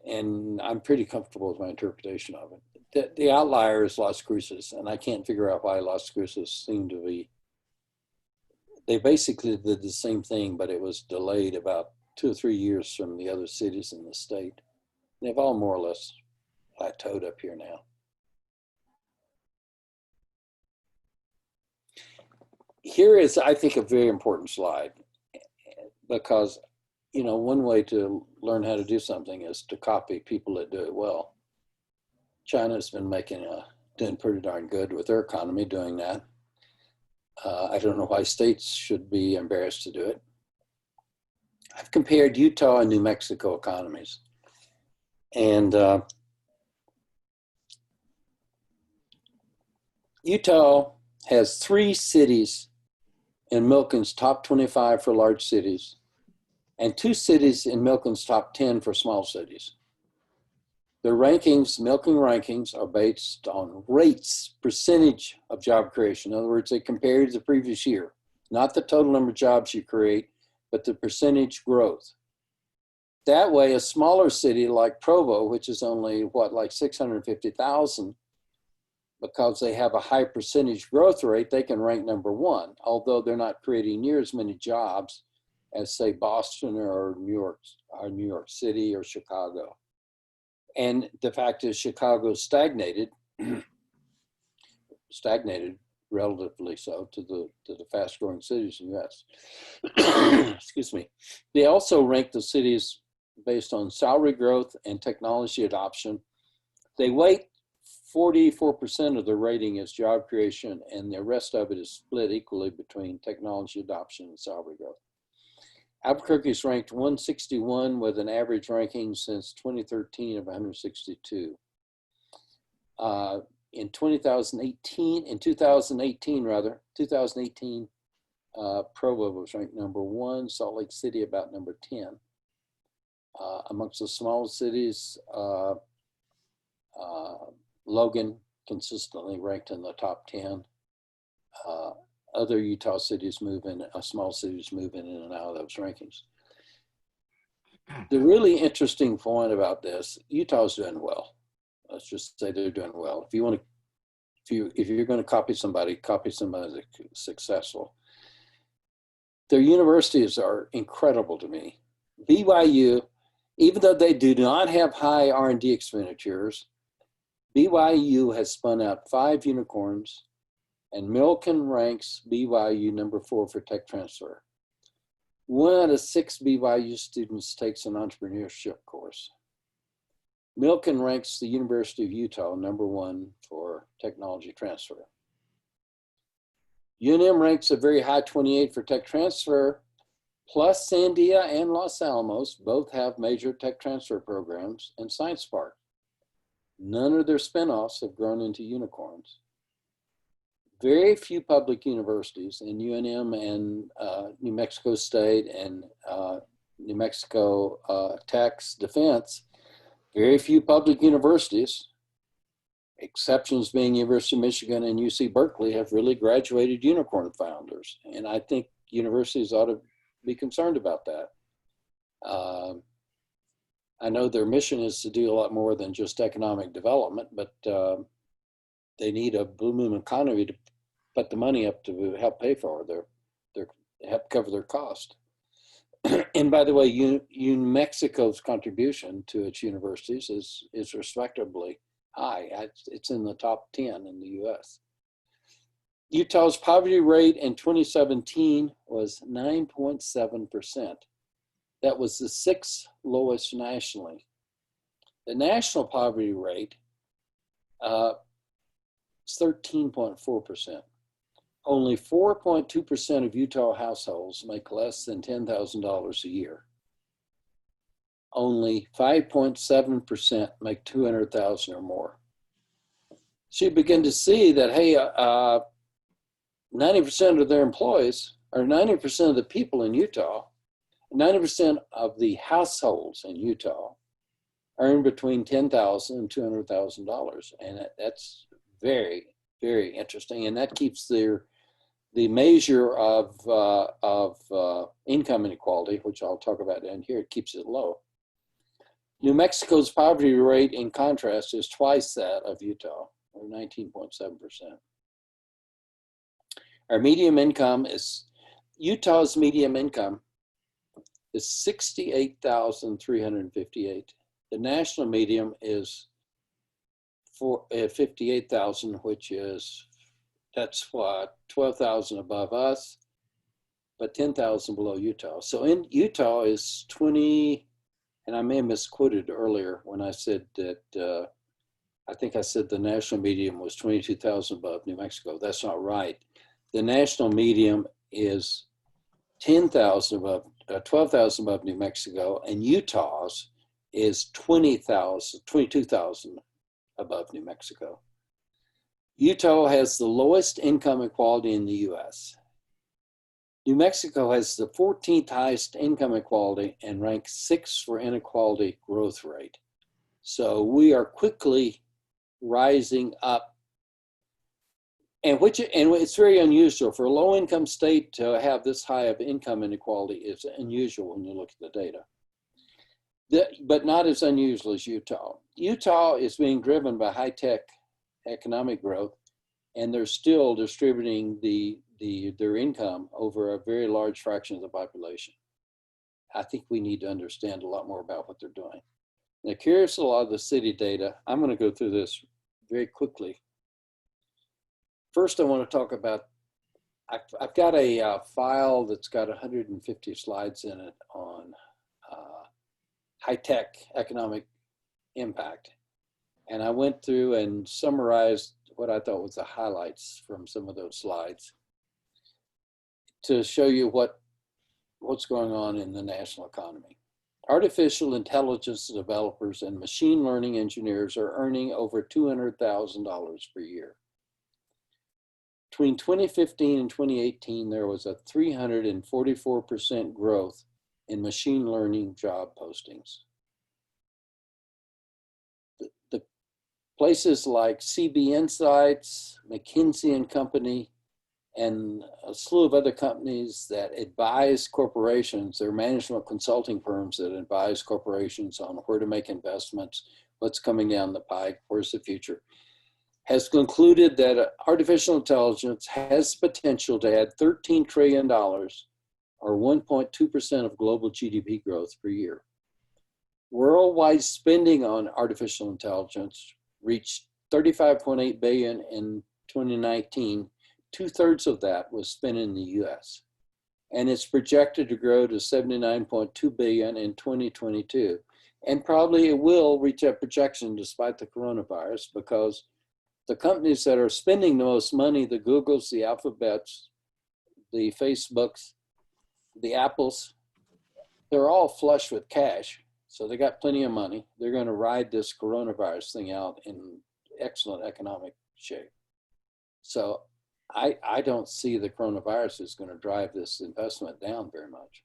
And I'm pretty comfortable with my interpretation of it. The outlier is Las Cruces, and I can't figure out why Las Cruces seem to be, they basically did the same thing, but it was delayed about 2 or 3 years from the other cities in the state. They've all more or less plateaued up here now. Here is, I think, a very important slide, because, you know, one way to learn how to do something is to copy people that do it well. China's been doing pretty darn good with their economy doing that. I don't know why states should be embarrassed to do it. I've compared Utah and New Mexico economies. And Utah has 3 cities in Milken's top 25 for large cities, and 2 cities in Milken's top 10 for small cities. The rankings, Milken rankings, are based on rates, percentage of job creation. In other words, they compare to the previous year, not the total number of jobs you create, but the percentage growth. That way, a smaller city like Provo, which is only, like 650,000, because they have a high percentage growth rate, they can rank number 1, although they're not creating near as many jobs as, say, Boston or New York City or Chicago. And the fact is, Chicago stagnated relatively so to the fast growing cities in the US. Excuse me. They also rank the cities based on salary growth and technology adoption. They weight 44% of the rating is job creation, and the rest of it is split equally between technology adoption and salary growth. Albuquerque is ranked 161 with an average ranking since 2013 of 162. In 2018, Provo was ranked number 1, Salt Lake City about number 10. Amongst the small cities, Logan consistently ranked in the top 10. Other Utah cities move in, small cities move in and out of those rankings. The really interesting point about this, Utah's doing well. Let's just say they're doing well. If you're going to copy somebody that's successful. their universities are incredible to me. BYU, even though they do not have high R&D expenditures, BYU has spun out 5 unicorns, and Milken ranks BYU number 4 for tech transfer. 1 out of 6 BYU students takes an entrepreneurship course. Milken ranks the University of Utah number 1 for technology transfer. UNM ranks a very high 28 for tech transfer, plus Sandia and Los Alamos both have major tech transfer programs, and Science Park. None of their spinoffs have grown into unicorns. Very few public universities, in UNM and New Mexico State and New Mexico Tech's Defense, very few public universities, exceptions being University of Michigan and UC Berkeley, have really graduated unicorn founders. And I think universities ought to be concerned about that. I know their mission is to do a lot more than just economic development, but they need a booming economy to put the money up to help pay for their help cover their cost. And by the way, New Mexico's contribution to its universities is respectably high. It's in the top 10 in the US. Utah's poverty rate in 2017 was 9.7%. That was the 6th lowest nationally. The national poverty rate is 13.4%. Only 4.2% of Utah households make less than $10,000 a year. Only 5.7% make $200,000 or more. So you begin to see that, hey, 90% of their employees, or 90% of the people in Utah, 90% of the households in Utah earn between $10,000 and $200,000. And that's very, very interesting. And that keeps the measure of income inequality, which I'll talk about down here, it keeps it low. New Mexico's poverty rate, in contrast, is twice that of Utah, or 19.7%. Our median income is, Utah's median income is $68,358. The national median is 58,000, which is, that's what, 12,000 above us, but 10,000 below Utah. So in Utah is 20, and I may have misquoted earlier when I said that, I think I said the national median was 22,000 above New Mexico. That's not right. The national median is 10,000 above, 12,000 above New Mexico, and Utah's is 22,000 above New Mexico. Utah has the lowest income inequality in the US. New Mexico has the 14th highest income inequality and ranks 6th for inequality growth rate. So we are quickly rising up, and it's very unusual for a low income state to have this high of income inequality. It's unusual when you look at the data. But not as unusual as Utah. Utah is being driven by high-tech economic growth, and they're still distributing their income over a very large fraction of the population. I think we need to understand a lot more about what they're doing. Now, curious a lot of the city data. I'm going to go through this very quickly. First, I want to talk about, I've got a file that's got 150 slides in it on high-tech economic impact. And I went through and summarized what I thought was the highlights from some of those slides to show you what's going on in the national economy. Artificial intelligence developers and machine learning engineers are earning over $200,000 per year. Between 2015 and 2018, there was a 344% growth in machine learning job postings. The places like CB Insights, McKinsey and Company, and a slew of other companies that advise corporations, they're management consulting firms that advise corporations on where to make investments, what's coming down the pike, where's the future, has concluded that artificial intelligence has potential to add $13 trillion or 1.2% of global GDP growth per year. Worldwide spending on artificial intelligence reached 35.8 billion in 2019. 2/3 of that was spent in the US. And it's projected to grow to 79.2 billion in 2022. And probably it will reach that projection despite the coronavirus, because the companies that are spending the most money, the Googles, the Alphabets, the Facebooks, the Apples, they're all flush with cash. So they got plenty of money. They're going to ride this coronavirus thing out in excellent economic shape. So I don't see the coronavirus is going to drive this investment down very much.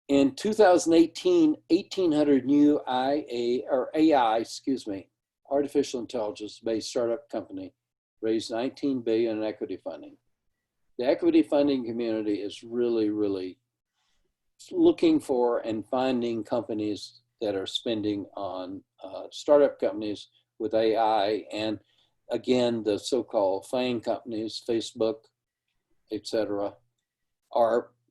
In 2018, 1,800 new artificial intelligence-based startup company raised 19 billion in equity funding. The equity funding community is really, really looking for and finding companies that are spending on startup companies with AI, and again, the so-called FANG companies, Facebook, etc.,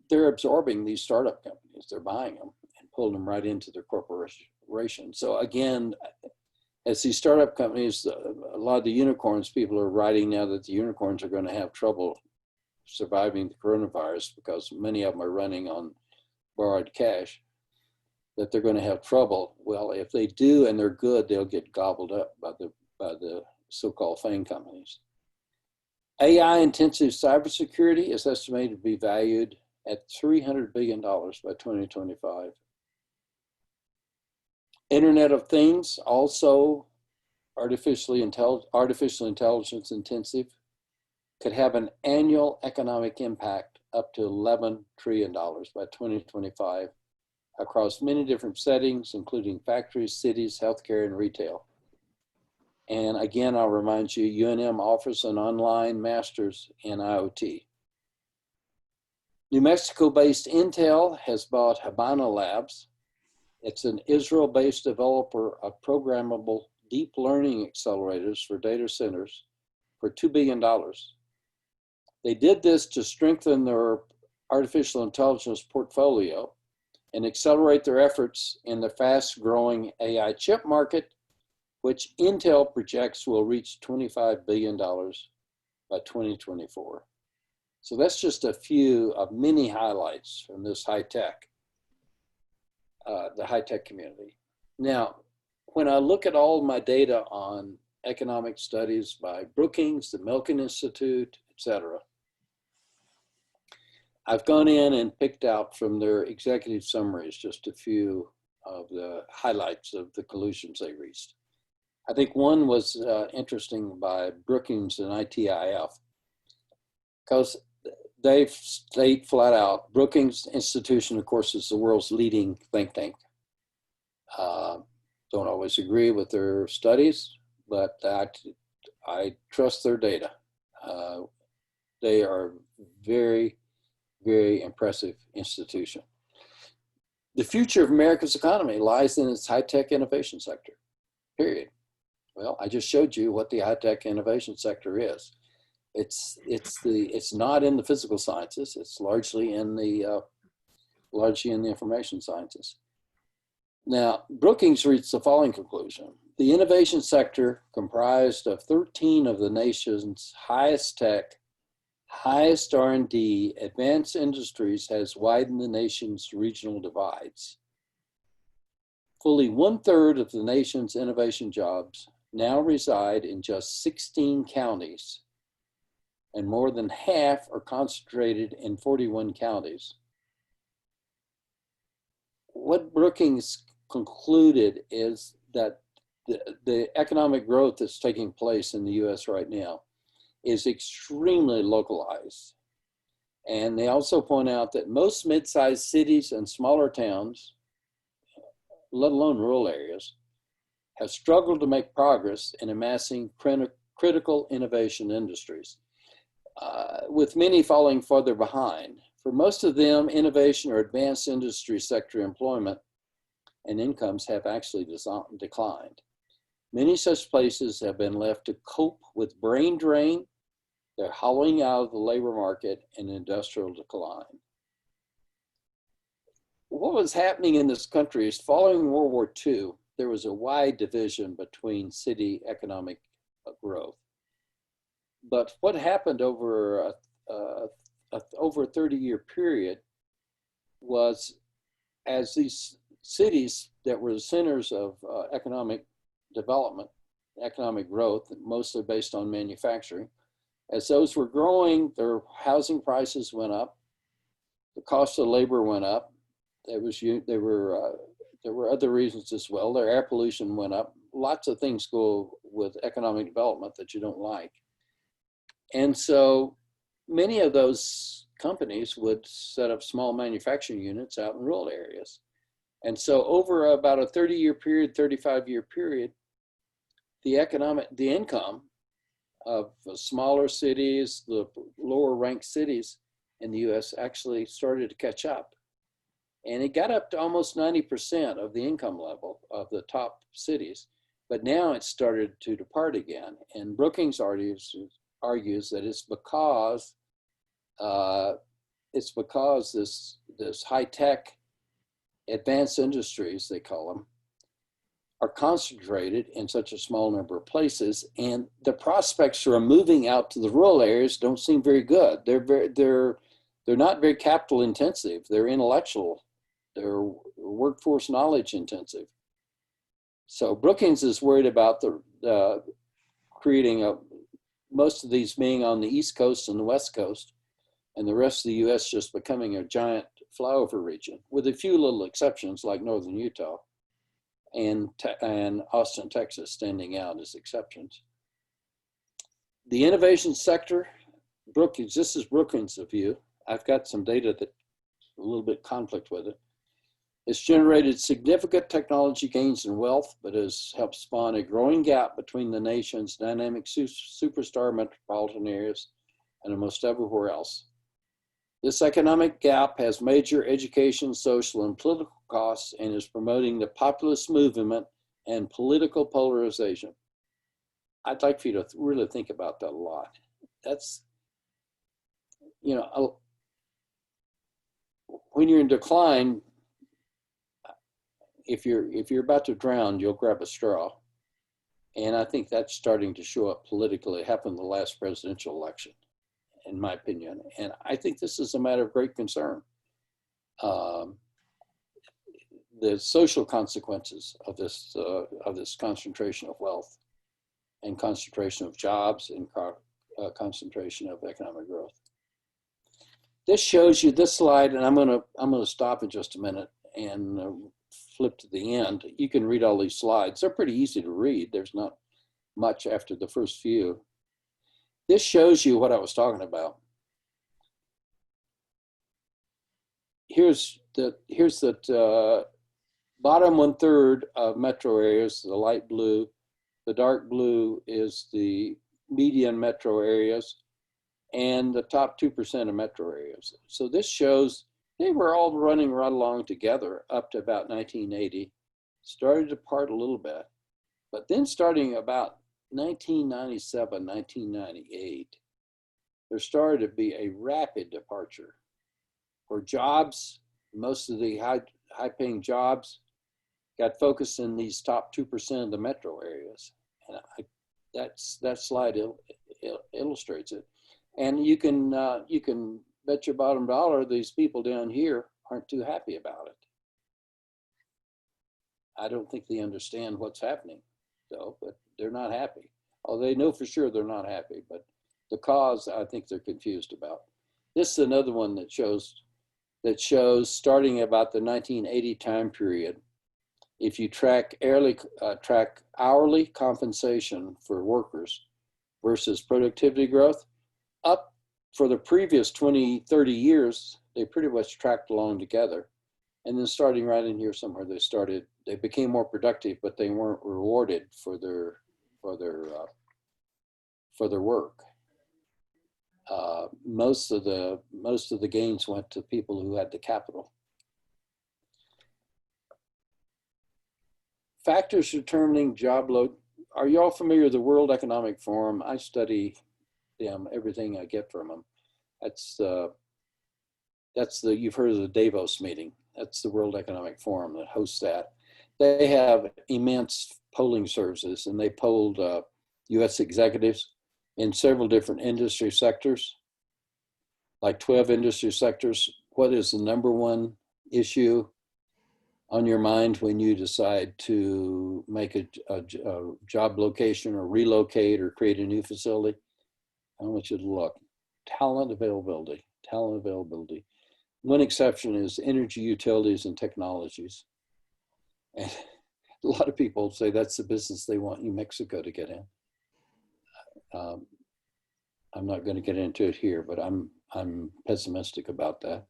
they're absorbing these startup companies. They're buying them and pulling them right into their corporation. So again, as these startup companies, a lot of the unicorns, people are writing now that the unicorns are going to have trouble surviving the coronavirus because many of them are running on borrowed cash, that they're going to have trouble. Well, if they do and they're good, they'll get gobbled up by the so-called FANG companies. AI-intensive cybersecurity is estimated to be valued at $300 billion by 2025. Internet of Things, also artificial intelligence intensive, could have an annual economic impact up to $11 trillion by 2025 across many different settings, including factories, cities, healthcare, and retail. And again, I'll remind you, UNM offers an online master's in IoT. New Mexico-based Intel has bought Habana Labs. It's an Israel-based developer of programmable deep learning accelerators for data centers for $2 billion. They did this to strengthen their artificial intelligence portfolio and accelerate their efforts in the fast-growing AI chip market, which Intel projects will reach $25 billion by 2024. So that's just a few of many highlights from this the high-tech community. Now, when I look at all my data on economic studies by Brookings, the Milken Institute, etc., I've gone in and picked out from their executive summaries just a few of the highlights of the conclusions they reached. I think one was interesting by Brookings and ITIF, because they state flat out, Brookings Institution, of course, is the world's leading think tank. Don't always agree with their studies, but I trust their data. They are very, very impressive institution. The future of America's economy lies in its high-tech innovation sector, period. Well, I just showed you what the high-tech innovation sector is. It's not in the physical sciences. It's largely in the information sciences. Now, Brookings reached the following conclusion: the innovation sector, comprised of 13 of the nation's highest tech, highest R&D, advanced industries, has widened the nation's regional divides. Fully 1/3 of the nation's innovation jobs now reside in just 16 counties, and more than half are concentrated in 41 counties. What Brookings concluded is that the economic growth that's taking place in the US right now is extremely localized. And they also point out that most mid-sized cities and smaller towns, let alone rural areas, have struggled to make progress in amassing critical innovation industries, with many falling further behind. For most of them, innovation or advanced industry sector employment and incomes have actually declined. Many such places have been left to cope with brain drain, they're hollowing out of the labor market, and industrial decline. what was happening in this country is following World War II, there was a wide division between city economic growth. But what happened over a 30-year period was, as these cities that were the centers of economic development, economic growth, mostly based on manufacturing, as those were growing, their housing prices went up, the cost of labor went up. There were other reasons as well. Their air pollution went up. Lots of things go with economic development that you don't like. And so many of those companies would set up small manufacturing units out in rural areas. And so over about a 30-year period, 35-year period, the income of the smaller cities, the lower ranked cities in the US actually started to catch up. And it got up to almost 90% of the income level of the top cities. But now it's started to depart again. And Brookings argues that it's because this high-tech advanced industries, they call them, are concentrated in such a small number of places, and the prospects for moving out to the rural areas don't seem very good. They're not very capital intensive. They're intellectual. They're workforce knowledge intensive. So Brookings is worried about the creating most of these being on the East Coast and the West Coast, and the rest of the U.S. just becoming a giant flyover region, with a few little exceptions like northern Utah and Austin, Texas standing out as exceptions. The innovation sector, Brookings, this is Brookings' view. I've got some data that a little bit conflict with it. It's generated significant technology gains and wealth, but has helped spawn a growing gap between the nation's dynamic superstar metropolitan areas and almost everywhere else. This economic gap has major education, social, and political costs and is promoting the populist movement and political polarization. I'd like for you to really think about that a lot. That's, you know, when you're in decline, if you're about to drown, you'll grab a straw. And I think that's starting to show up politically. It happened in the last presidential election, in my opinion. And I think this is a matter of great concern. The social consequences of this concentration of wealth and concentration of jobs and concentration of economic growth. This shows you this slide, and I'm gonna stop in just a minute and flip to the end. You can read all these slides. They're pretty easy to read. There's not much after the first few. This shows you what I was talking about. Here's that bottom 1/3 of metro areas, the light blue. The dark blue is the median metro areas, and the top 2% of metro areas. So this shows they were all running right along together up to about 1980, started to part a little bit, but then starting about 1997, 1998, there started to be a rapid departure. For jobs, most of the high-paying jobs got focused in these top 2% of the metro areas. And that slide illustrates it. And you can bet your bottom dollar these people down here aren't too happy about it. I don't think they understand what's happening, though, but they're not happy. Oh, they know for sure they're not happy, but the cause, I think they're confused about. This is another one that shows starting about the 1980 time period. If you track hourly compensation for workers versus productivity growth, up for the previous 20, 30 years, they pretty much tracked along together. And then starting right in here somewhere, they became more productive, but they weren't rewarded for their work. Most of the gains went to people who had the capital. Factors determining job load. Are you all familiar with the World Economic Forum? I study them, everything I get from them. That's the you've heard of the Davos meeting. That's the World Economic Forum that hosts that. They have immense polling services, and they polled U.S. executives in several different industry sectors, like 12 industry sectors. What is the number one issue on your mind when you decide to make a job location or relocate or create a new facility? I want you to look. Talent availability, talent availability. One exception is energy, utilities, and technologies. And a lot of people say that's the business they want New Mexico to get in. I'm not going to get into it here, but I'm pessimistic about that.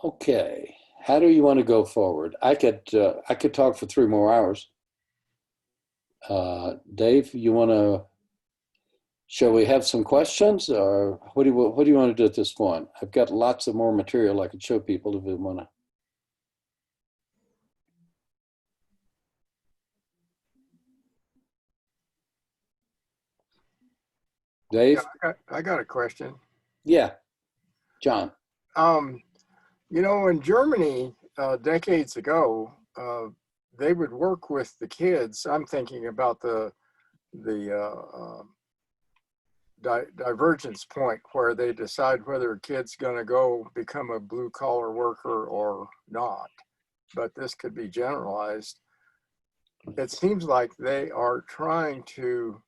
Okay, how do you want to go forward? I could talk for 3 more hours. Dave, you want to? Shall we have some questions, or what do you want to do at this point? I've got lots of more material I could show people if they want to. Dave? Yeah, I got a question. Yeah, John. You know, in Germany, decades ago, they would work with the kids. I'm thinking about the divergence point where they decide whether a kid's going to go become a blue collar worker or not. But this could be generalized. It seems like they are trying to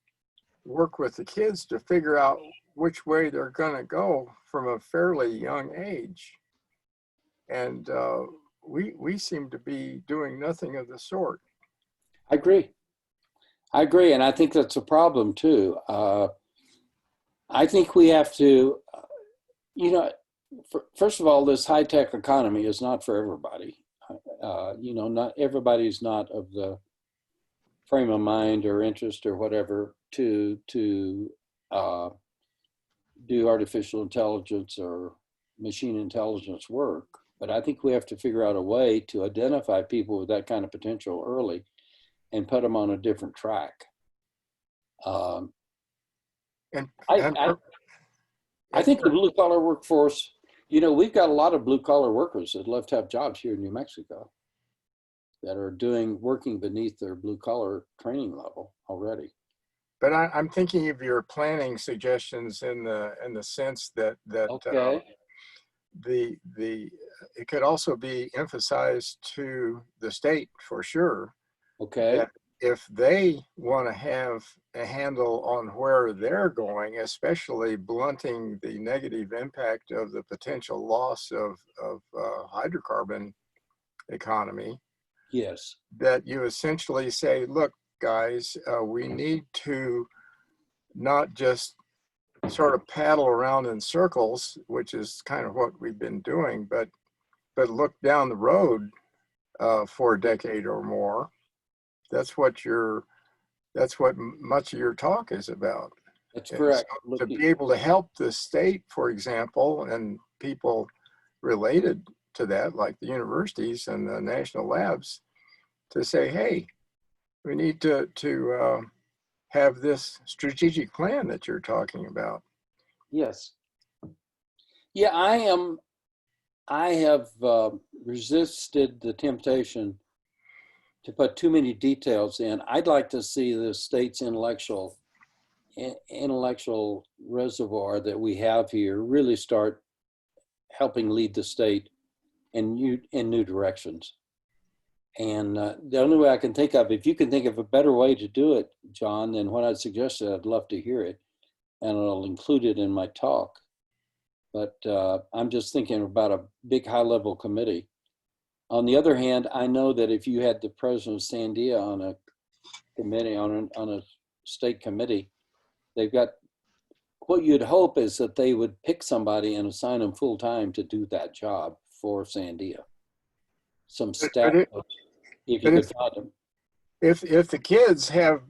work with the kids to figure out which way they're going to go from a fairly young age. And we seem to be doing nothing of the sort. I agree. And I think that's a problem too. I think we have to, first of all, this high-tech economy is not for everybody. Not everybody's not of the frame of mind or interest or whatever to do artificial intelligence or machine intelligence work. But I think we have to figure out a way to identify people with that kind of potential early and put them on a different track. I think the blue collar workforce, we've got a lot of blue collar workers that love to have jobs here in New Mexico that are working beneath their blue collar training level already. But I'm thinking of your planning suggestions in the sense that Okay. It could also be emphasized to the state for sure. Okay. That if they want to have a handle on where they're going, especially blunting the negative impact of the potential loss of hydrocarbon economy. Yes. That you essentially say, look, guys, we need to not just sort of paddle around in circles, which is kind of what we've been doing, but look down the road for a decade or more. That's what much of your talk is about. That's correct. So to be able to help the state, for example, and people related to that, like the universities and the national labs, to say, hey, we need to have this strategic plan that you're talking about. Yes. Yeah, I have resisted the temptation to put too many details in. I'd like to see the state's intellectual reservoir that we have here really start helping lead the state in new directions. And the only way I can think of, if you can think of a better way to do it, John, then what I'd suggest, I'd love to hear it, and I'll include it in my talk. But I'm just thinking about a big high-level committee. On the other hand, I know that if you had the president of Sandia on a committee, on a state committee, they've got, what you'd hope is that they would pick somebody and assign them full-time to do that job for Sandia. Some staff, if you could find them. If the kids have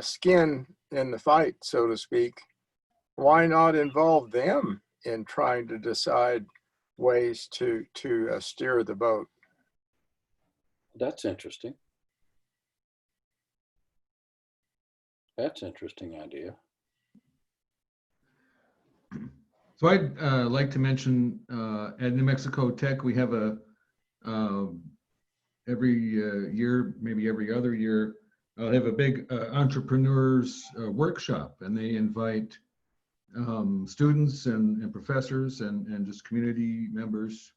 skin in the fight, so to speak, why not involve them in trying to decide ways to steer the boat? That's interesting. That's an interesting idea. So I'd like to mention at New Mexico Tech, we have a every year, maybe every other year, they have a big entrepreneurs workshop, and they invite students and professors and just community members.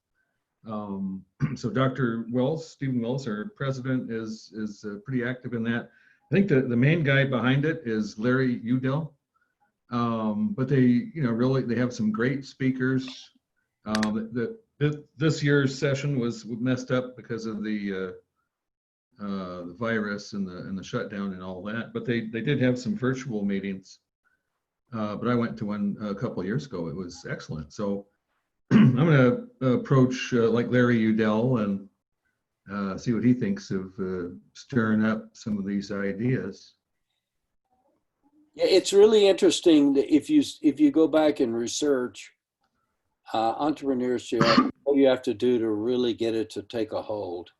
So Dr. Wells, Stephen Wells, our president, is pretty active in that. I think the main guy behind it is Larry Udell. But they, really, they have some great speakers. This year's session was messed up because of the virus and the shutdown and all that. But they did have some virtual meetings. But I went to one a couple of years ago. It was excellent. So I'm going to approach like Larry Udell and see what he thinks of stirring up some of these ideas. Yeah, it's really interesting that if you go back and research entrepreneurship, what you have to do to really get it to take a hold.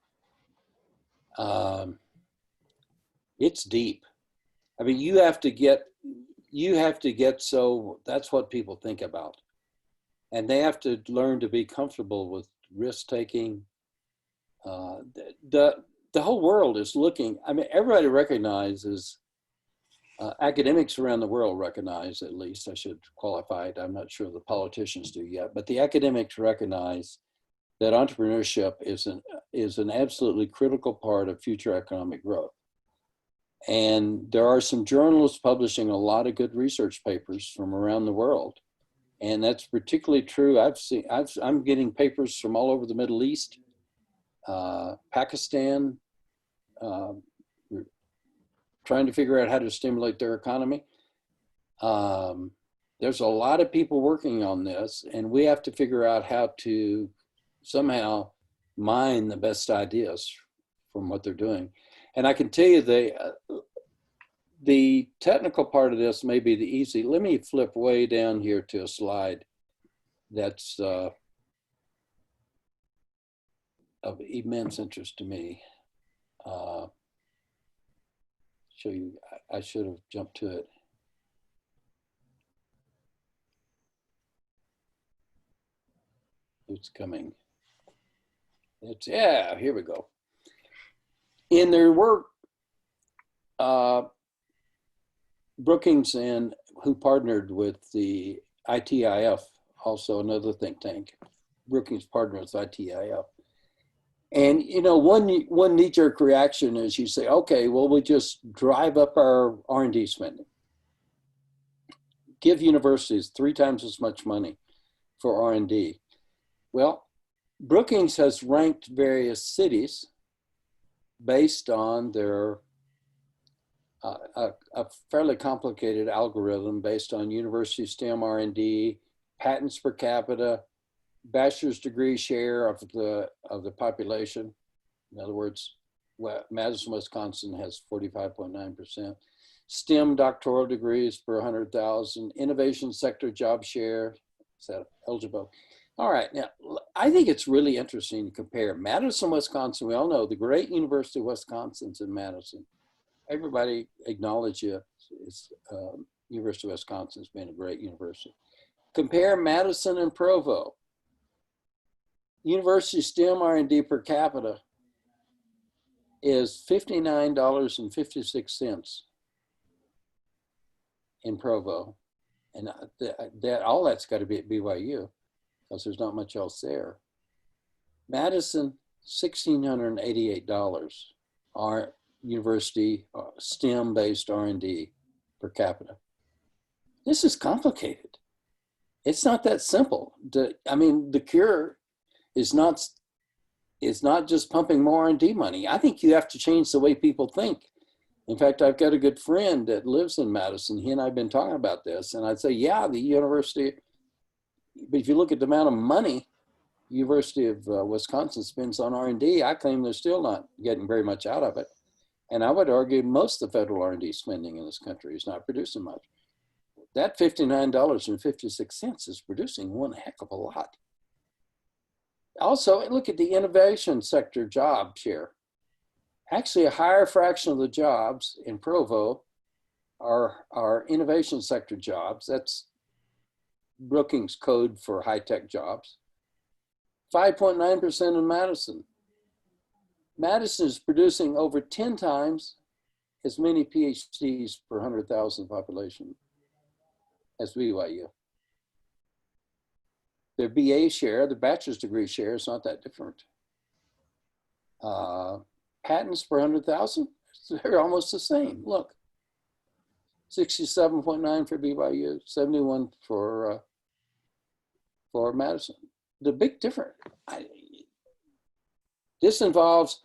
It's deep. I mean, you have to get so that's what people think about, and they have to learn to be comfortable with risk taking. The whole world is looking. I mean, everybody recognizes. Academics around the world recognize, at least I should qualify it, I'm not sure the politicians do yet, but the academics recognize that entrepreneurship is an absolutely critical part of future economic growth. And there are some journalists publishing a lot of good research papers from around the world. And that's particularly true. I'm getting papers from all over the Middle East, Pakistan, trying to figure out how to stimulate their economy. There's a lot of people working on this, and we have to figure out how to somehow mine the best ideas from what they're doing. And I can tell you the technical part of this may be the easy. Let me flip way down here to a slide that's of immense interest to me. Show you, I should have jumped to it. It's coming. Yeah, here we go. In their work, Brookings and who partnered with the ITIF, also another think tank. Brookings partnered with ITIF. And one knee-jerk reaction is you say, okay, well, we just drive up our R&D spending. Give universities 3 times as much money for R&D. Well, Brookings has ranked various cities based on their a fairly complicated algorithm based on university STEM R&D, patents per capita, bachelor's degree share of the population. In other words, Madison, Wisconsin has 45.9%. STEM doctoral degrees per 100,000, innovation sector job share, is that eligible? All right, now, I think it's really interesting to compare Madison, Wisconsin. We all know the great University of Wisconsin's in Madison. Everybody acknowledges University of Wisconsin's been a great university. Compare Madison and Provo. University STEM R&D per capita is $59.56 in Provo. And all that's got to be at BYU because there's not much else there. Madison, $1,688 our university STEM-based R&D per capita. This is complicated. It's not that simple. I mean, the cure is not just pumping more R&D money. I think you have to change the way people think. In fact, I've got a good friend that lives in Madison. He and I have been talking about this, and I'd say, yeah, the university, but if you look at the amount of money University of Wisconsin spends on R&D, I claim they're still not getting very much out of it. And I would argue most of the federal R&D spending in this country is not producing much. That $59.56 is producing one heck of a lot. Also, look at the innovation sector job share. Actually, a higher fraction of the jobs in Provo are innovation sector jobs. That's Brookings code for high-tech jobs. 5.9% in Madison. Madison is producing over 10 times as many PhDs per 100,000 population as BYU. Their BA share, the bachelor's degree share, is not that different. Patents per 100,000, they're almost the same. Look, 67.9 for BYU, 71 for Madison. The big difference, this involves,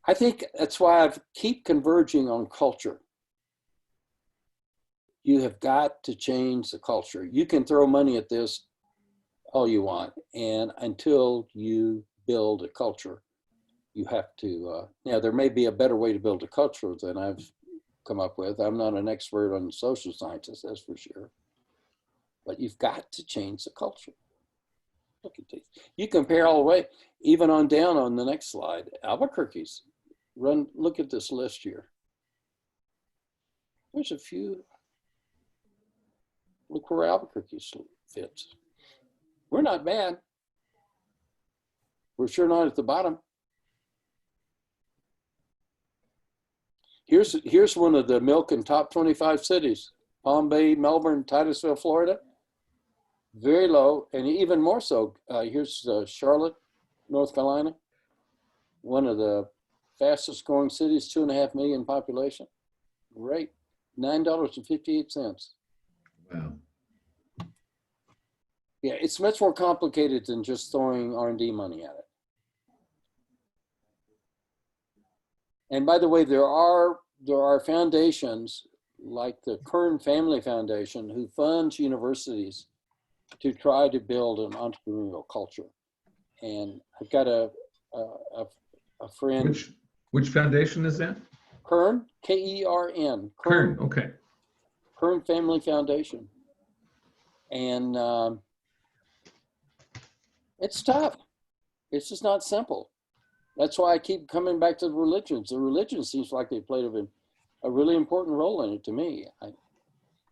I think that's why I keep converging on culture. You have got to change the culture. You can throw money at this all you want, and until you build a culture, you have to, now there may be a better way to build a culture than I've come up with. I'm not an expert on social sciences, that's for sure. But you've got to change the culture. Look at these. You compare all the way, even on down on the next slide, Albuquerque's. Look at this list here. There's a few. Look where Albuquerque fits. We're not bad. We're sure not at the bottom. Here's one of the Milken top 25 cities. Palm Bay, Melbourne, Titusville, Florida. Very low, and even more so. Here's Charlotte, North Carolina. One of the fastest growing cities, 2.5 million population. Great, $9.58. Wow. Yeah, it's much more complicated than just throwing R&D money at it. And by the way, there are foundations like the Kern Family Foundation who funds universities to try to build an entrepreneurial culture. And I've got a friend. Which foundation is that? Kern, K-E-R-N. Kern, okay. Kern Family Foundation. And it's tough. It's just not simple. That's why I keep coming back to the religions. The religion seems like they played a really important role in it to me.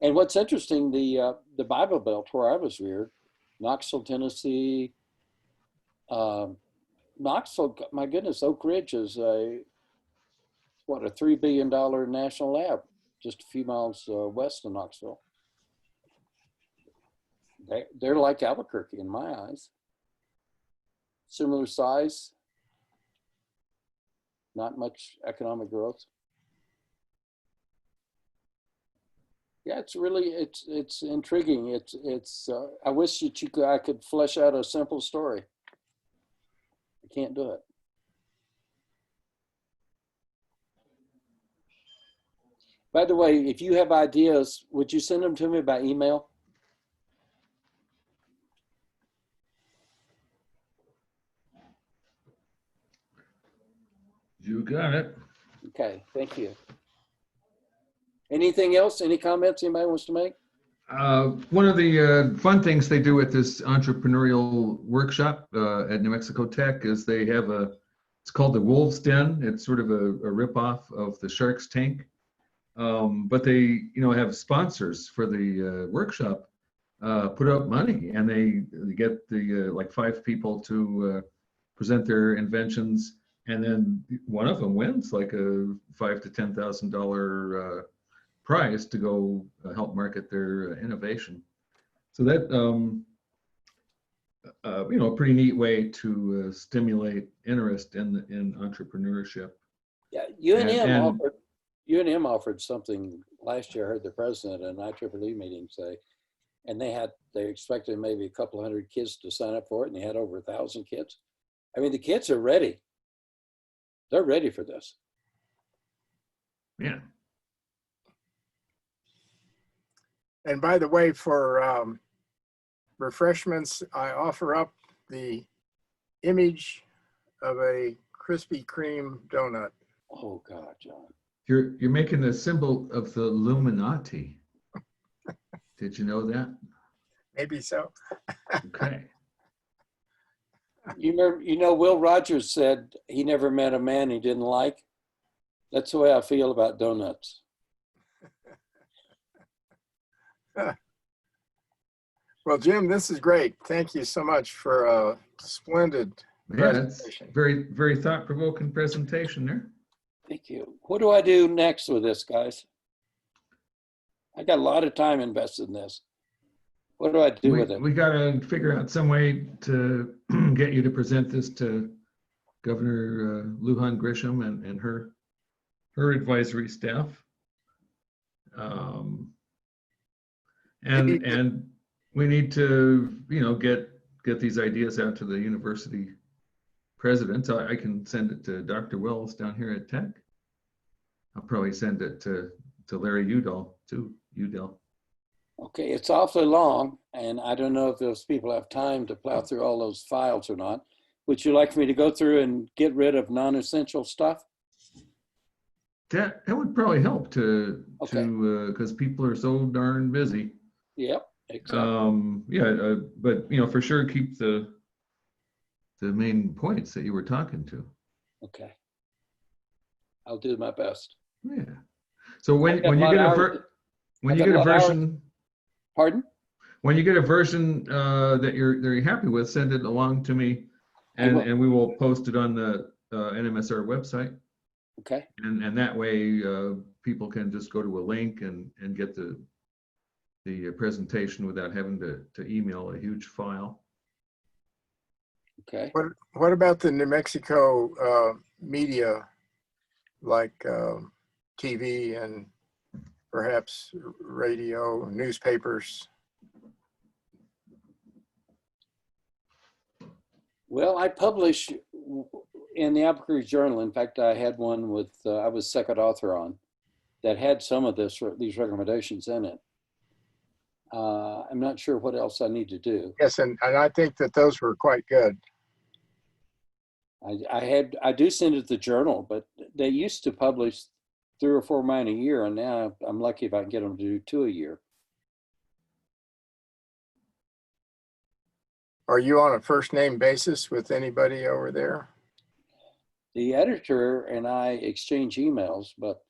And what's interesting, the Bible Belt where I was reared, Knoxville, Tennessee, Knoxville, my goodness, Oak Ridge is a $3 billion national lab, just a few miles west of Knoxville. They're like Albuquerque in my eyes. Similar size, not much economic growth. Yeah, it's really, it's intriguing. I wish that I could flesh out a simple story. I can't do it. By the way, if you have ideas, would you send them to me by email? You got it. Okay, thank you. Anything else? Any comments anybody wants to make? One of the fun things they do at this entrepreneurial workshop at New Mexico Tech is they have it's called the Wolf's Den. It's sort of a ripoff of the Shark's Tank. But they, have sponsors for the workshop put up money, and they get the like 5 people to present their inventions, and then one of them wins like a $5,000 to $10,000 prize to go help market their innovation. So that a pretty neat way to stimulate interest in entrepreneurship. Yeah, UNM offered something last year. I heard the president at an IEEE meeting say, and they expected maybe a couple hundred kids to sign up for it, and they had over 1,000 kids. I mean, the kids are ready. They're ready for this. Yeah. And by the way, for refreshments, I offer up the image of a Krispy Kreme donut. Oh God, John. You're making the symbol of the Illuminati. Did you know that? Maybe so. Okay. Will Rogers said he never met a man he didn't like. That's the way I feel about donuts. Well, Jim, this is great. Thank you so much for a splendid Yeah, it's presentation. very, very thought-provoking presentation there. Thank you. What do I do next with this, guys? I got a lot of time invested in this. What do I do with it? We got to figure out some way to get you to present this to Governor Lujan Grisham and her advisory staff. And we need to, get these ideas out to the university presidents. I can send it to Dr. Wells down here at Tech. I'll probably send it to Larry Udall too. Udall. Okay, it's awfully long, and I don't know if those people have time to plow through all those files or not. Would you like for me to go through and get rid of non-essential stuff? That would probably help Okay. because people are so darn busy. Yep, exactly. But for sure keep the main points that you were talking to. Okay. I'll do my best. Yeah. So when got a you lot get of a hours- when I you got get a a lot of hours. version Pardon? when you get a version that you're happy with, send it along to me, I will. and we will post it on the NMSR website. Okay. And that way people can just go to a link and get the presentation without having to email a huge file. Okay. What about the New Mexico media, like TV and perhaps radio, newspapers? Well, I publish in the Albuquerque Journal. In fact, I had one with, I was second author on, that had some of these recommendations in it. I'm not sure what else I need to do. Yes, and I think that those were quite good. I do send it to the journal, but they used to publish 3 or 4 mine a year, and now I'm lucky if I can get them to do 2 a year. Are you on a first name basis with anybody over there? The editor and I exchange emails, but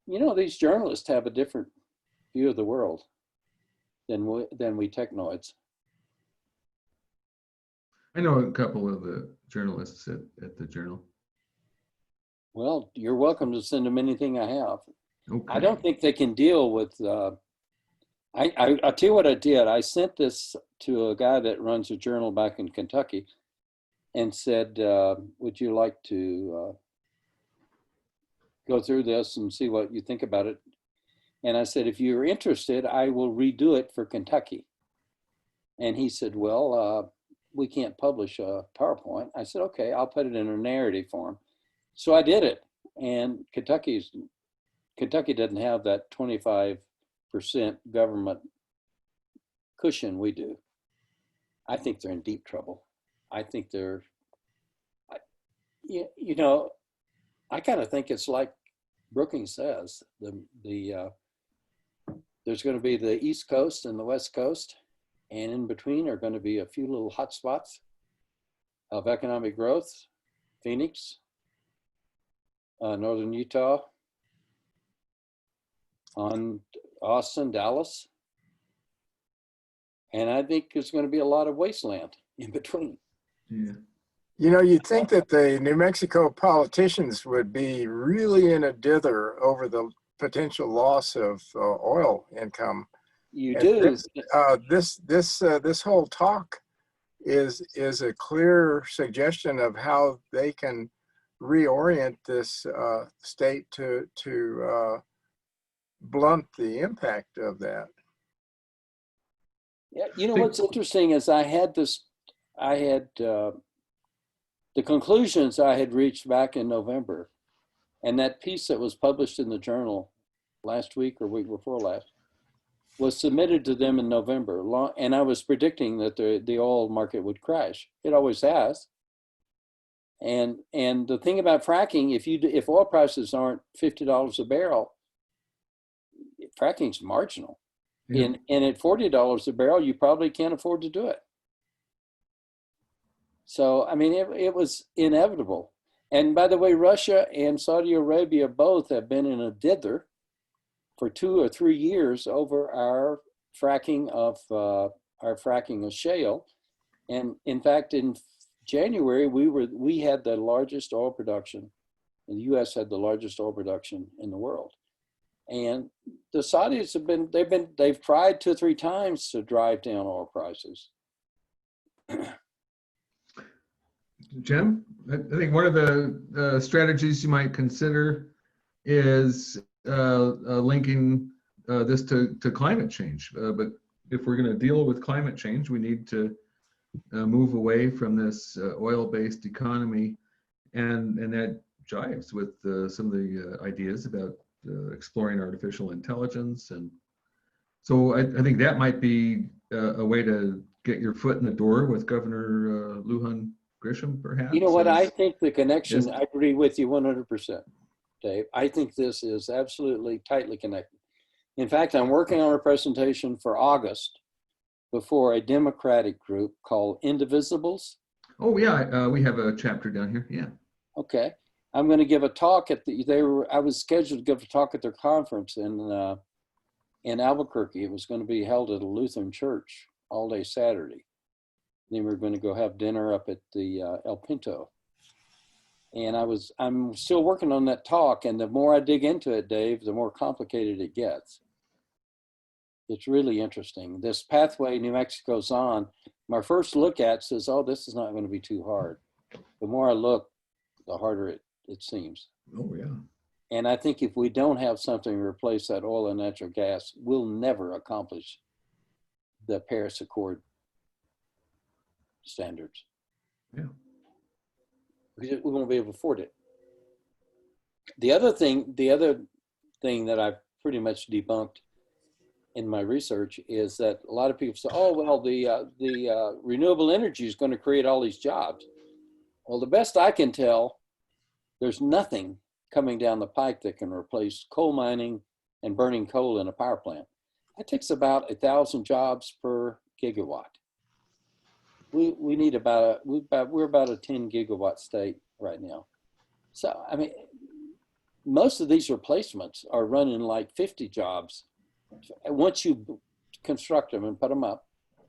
these journalists have a different view of the world than we technoids. I know a couple of the journalists at the Journal. Well, you're welcome to send them anything I have. Okay. I don't think they can deal with, I'll tell you what I did. I sent this to a guy that runs a journal back in Kentucky and said, would you like to go through this and see what you think about it? And I said, if you're interested, I will redo it for Kentucky. And he said, well, we can't publish a PowerPoint. I said, okay, I'll put it in a narrative form. So I did it. And Kentucky doesn't have that 25% government cushion we do. I think they're in deep trouble. I think they're, I kind of think it's like Brookings says, there's going to be the East Coast and the West Coast, and in between are going to be a few little hot spots of economic growth: Phoenix, Northern Utah, on Austin, Dallas. And I think there's going to be a lot of wasteland in between. Yeah. You'd think that the New Mexico politicians would be really in a dither over the potential loss of oil income. You And do. This whole talk is a clear suggestion of how they can reorient this state to blunt the impact of that. Yeah, what's interesting is I had the conclusions I had reached back in November, and that piece that was published in the journal last week or week before last was submitted to them in November. And I was predicting that the oil market would crash. It always has. And the thing about fracking, if oil prices aren't $50 a barrel, fracking's marginal. Yeah. And at $40 a barrel, you probably can't afford to do it. So, I mean, it was inevitable. And by the way, Russia and Saudi Arabia both have been in a dither for 2 or 3 years over our fracking of our fracking of shale. And in fact, in January, we had the largest oil production. The U.S. had the largest oil production in the world. And the Saudis they've tried 2 or 3 times to drive down oil prices. Jim, I think one of the strategies you might consider is linking this to climate change. But if we're going to deal with climate change, we need to move away from this oil-based economy, and that jives with some of the ideas about exploring artificial intelligence. And so I think that might be a way to get your foot in the door with Governor Lujan Grisham, perhaps. You know what? I think the connection, I agree with you 100%, Dave. I think this is absolutely tightly connected. In fact, I'm working on a presentation for August before a Democratic group called Indivisibles. Oh yeah, we have a chapter down here. Yeah. Okay, I'm going to give a talk at I was scheduled to give a talk at their conference in Albuquerque. It was going to be held at a Lutheran church all day Saturday. Then we were going to go have dinner up at the El Pinto. And I'm still working on that talk. And the more I dig into it, Dave, the more complicated it gets. It's really interesting. This pathway New Mexico's on, my first look at says, oh, this is not going to be too hard. The more I look, the harder it seems. Oh, yeah. And I think if we don't have something to replace that oil and natural gas, we'll never accomplish the Paris Accord standards. Yeah. Because we won't be able to afford it. The other thing that I've pretty much debunked in my research is that a lot of people say, oh, well, the renewable energy is going to create all these jobs. Well, the best I can tell, there's nothing coming down the pike that can replace coal mining and burning coal in a power plant. That takes about 1,000 jobs per gigawatt. We need we're about a 10 gigawatt state right now. So, I mean, most of these replacements are running like 50 jobs. Once you construct them and put them up,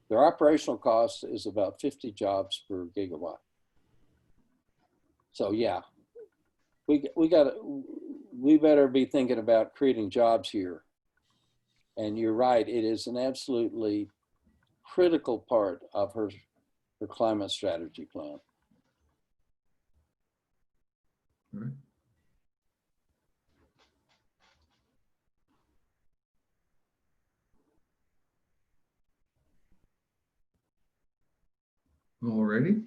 their operational cost is about 50 jobs per gigawatt. So yeah, we better be thinking about creating jobs here. And you're right, it is an absolutely critical part of her climate strategy plan. All right. All righty.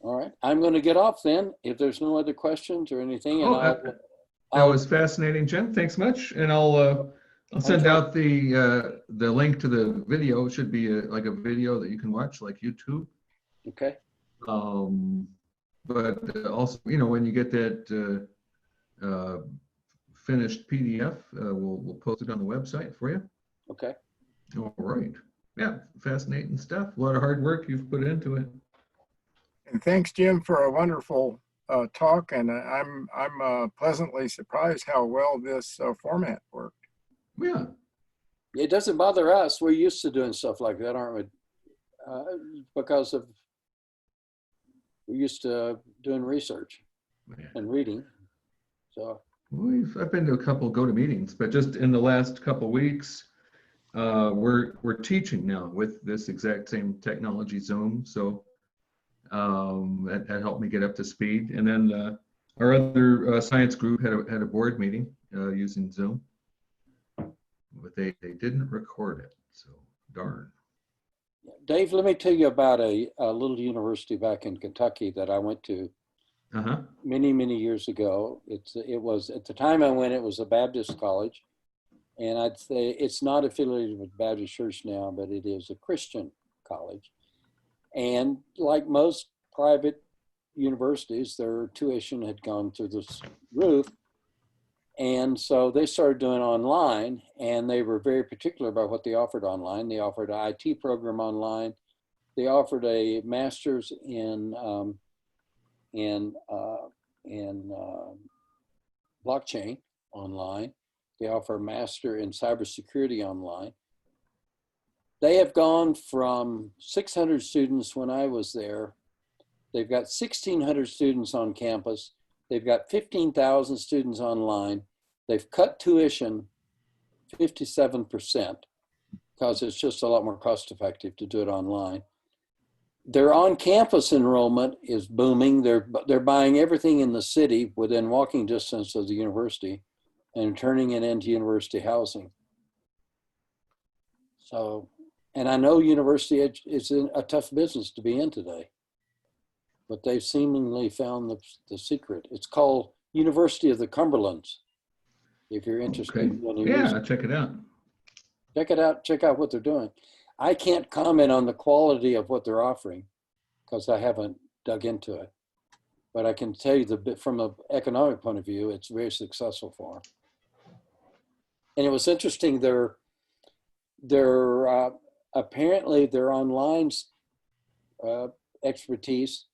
All right, I'm going to get off then if there's no other questions or anything. And that was fascinating, Jim. Thanks much. And I'll send out the link to the video. It should be like a video that you can watch, like YouTube. Okay. But also, you know, when you get that finished PDF, we'll post it on the website for you. Okay. All right. Yeah, fascinating stuff. A lot of hard work you've put into it. And thanks, Jim, for a wonderful talk. And I'm pleasantly surprised how well this format worked. Yeah. It doesn't bother us. We're used to doing stuff like that, aren't we? Because we're used to doing research and reading. So I've been to a couple GoToMeetings, but just in the last couple weeks, we're teaching now with this exact same technology, Zoom. So that helped me get up to speed. And then our other science group had a board meeting using Zoom, but they didn't record it. So darn. Dave, let me tell you about a little university back in Kentucky that I went to many, many years ago. It was, at the time I went, it was a Baptist college. And I'd say it's not affiliated with Baptist Church now, but it is a Christian college. And like most private universities, their tuition had gone through this roof. And so they started doing online, and they were very particular about what they offered online. They offered an IT program online. They offered a master's in blockchain online. They offer a master in cybersecurity online. They have gone from 600 students when I was there. They've got 1,600 students on campus. They've got 15,000 students online. They've cut tuition 57% because it's just a lot more cost effective to do it online. Their on-campus enrollment is booming. They're buying everything in the city within walking distance of the university and turning it into university housing. So, and I know university is a tough business to be in today, but they've seemingly found the secret. It's called University of the Cumberlands. If you're interested, Okay. Yeah, I'll check it out. Check it out. Check out what they're doing. I can't comment on the quality of what they're offering because I haven't dug into it. But I can tell you from an economic point of view, it's very successful for them. And it was interesting. Apparently their online expertise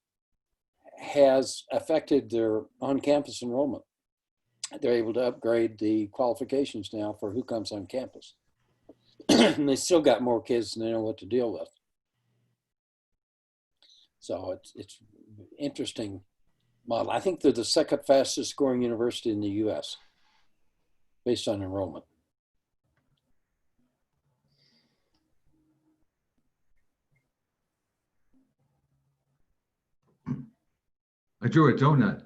has affected their on-campus enrollment. They're able to upgrade the qualifications now for who comes on campus. And they still got more kids than they know what to deal with. So it's interesting model. I think they're the second fastest growing university in the US based on enrollment. I drew a donut.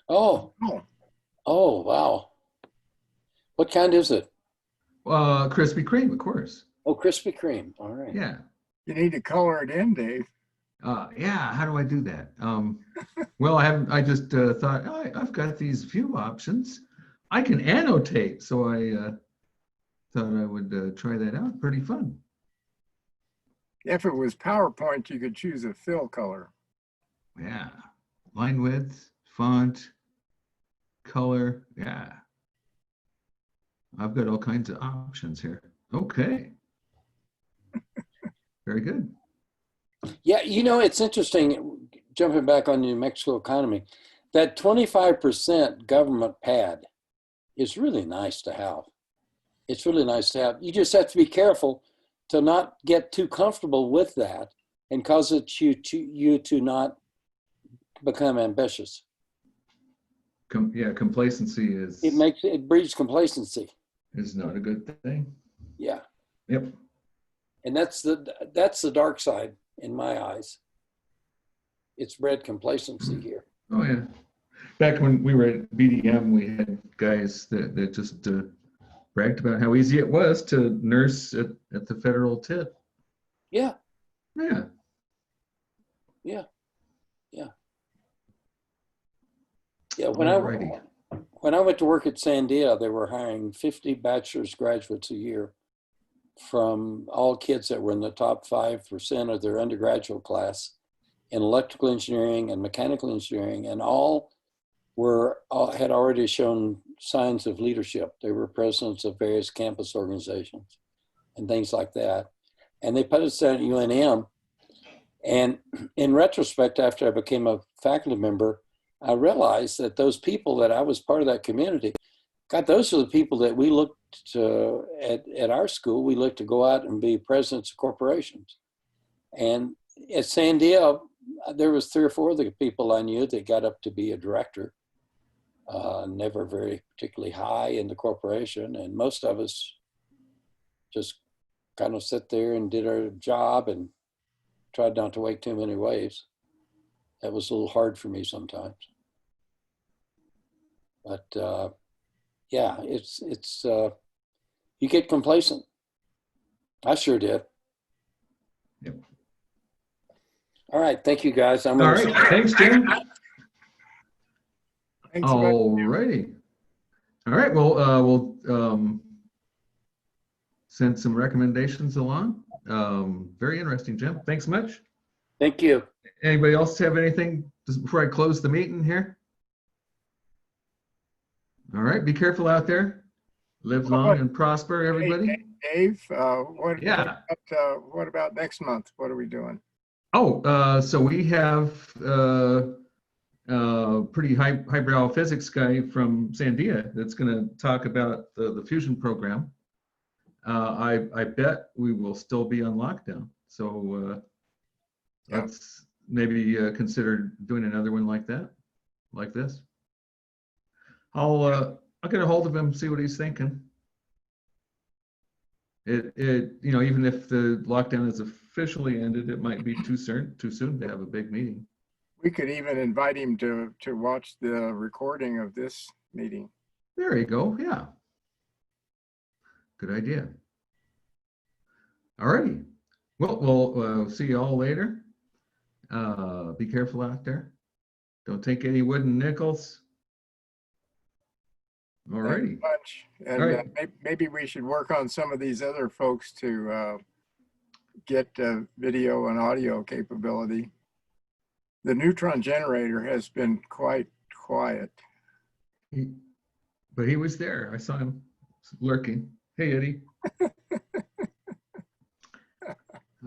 Oh, wow. What kind is it? Krispy Kreme, of course. Oh, Krispy Kreme. All right. Yeah. You need to color it in, Dave. Yeah, how do I do that? Well, I just thought, oh, I've got these few options. I can annotate, so I thought I would try that out. Pretty fun. If it was PowerPoint, you could choose a fill color. Yeah. Line width, font, color. Yeah. I've got all kinds of options here. Okay. Very good. Yeah, you know, it's interesting, jumping back on the New Mexico economy, that 25% government pad is really nice to have. It's really nice to have. You just have to be careful to not get too comfortable with that and cause you to not become ambitious. Yeah, complacency is. It breeds complacency. Is not a good thing. Yeah. Yep. And that's the dark side in my eyes. It's bred complacency here. Oh yeah. Back when we were at BDM, we had guys that just bragged about how easy it was to nurse at the federal tip. Yeah. Yeah. Yeah. Yeah. Yeah. When I went to work at Sandia, they were hiring 50 bachelor's graduates a year from all kids that were in the top 5% of their undergraduate class in electrical engineering and mechanical engineering, and all had already shown signs of leadership. They were presidents of various campus organizations and things like that. And they put us down at UNM. And in retrospect, after I became a faculty member, I realized that those people that I was part of that community, God, those are the people that we looked to at our school. We looked to go out and be presidents of corporations. And at Sandia, there was 3 or 4 of the people I knew that got up to be a director, never very particularly high in the corporation. And most of us just kind of sit there and did our job and tried not to wake too many waves. That was a little hard for me sometimes. But yeah, it's you get complacent. I sure did. Yep. All right, thank you guys. All right, thanks, Jim. Thanks All righty. All right, well, we'll send some recommendations along. Very interesting, Jim. Thanks much. Thank you. Anybody else have anything just before I close the meeting here? All right, be careful out there. Live long and prosper, everybody. Dave, Yeah. what about next month? What are we doing? Oh, so we have pretty highbrow physics guy from Sandia that's going to talk about the fusion program. I bet we will still be on lockdown. So let's maybe consider doing another one like that, like this. I'll get a hold of him, see what he's thinking. Even if the lockdown is officially ended, it might be too soon to have a big meeting. We could even invite him to watch the recording of this meeting. There you go. Yeah. Good idea. All righty. Well, we'll see you all later. Be careful out there. Don't take any wooden nickels. All righty. And All right. maybe we should work on some of these other folks to get video and audio capability. The neutron generator has been quite quiet. But he was there. I saw him lurking. Hey, Eddie.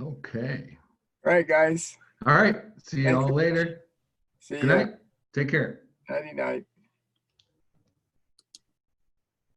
Okay. All right, guys. All right. See you all later. See Good ya. night. Take care. Nighty night.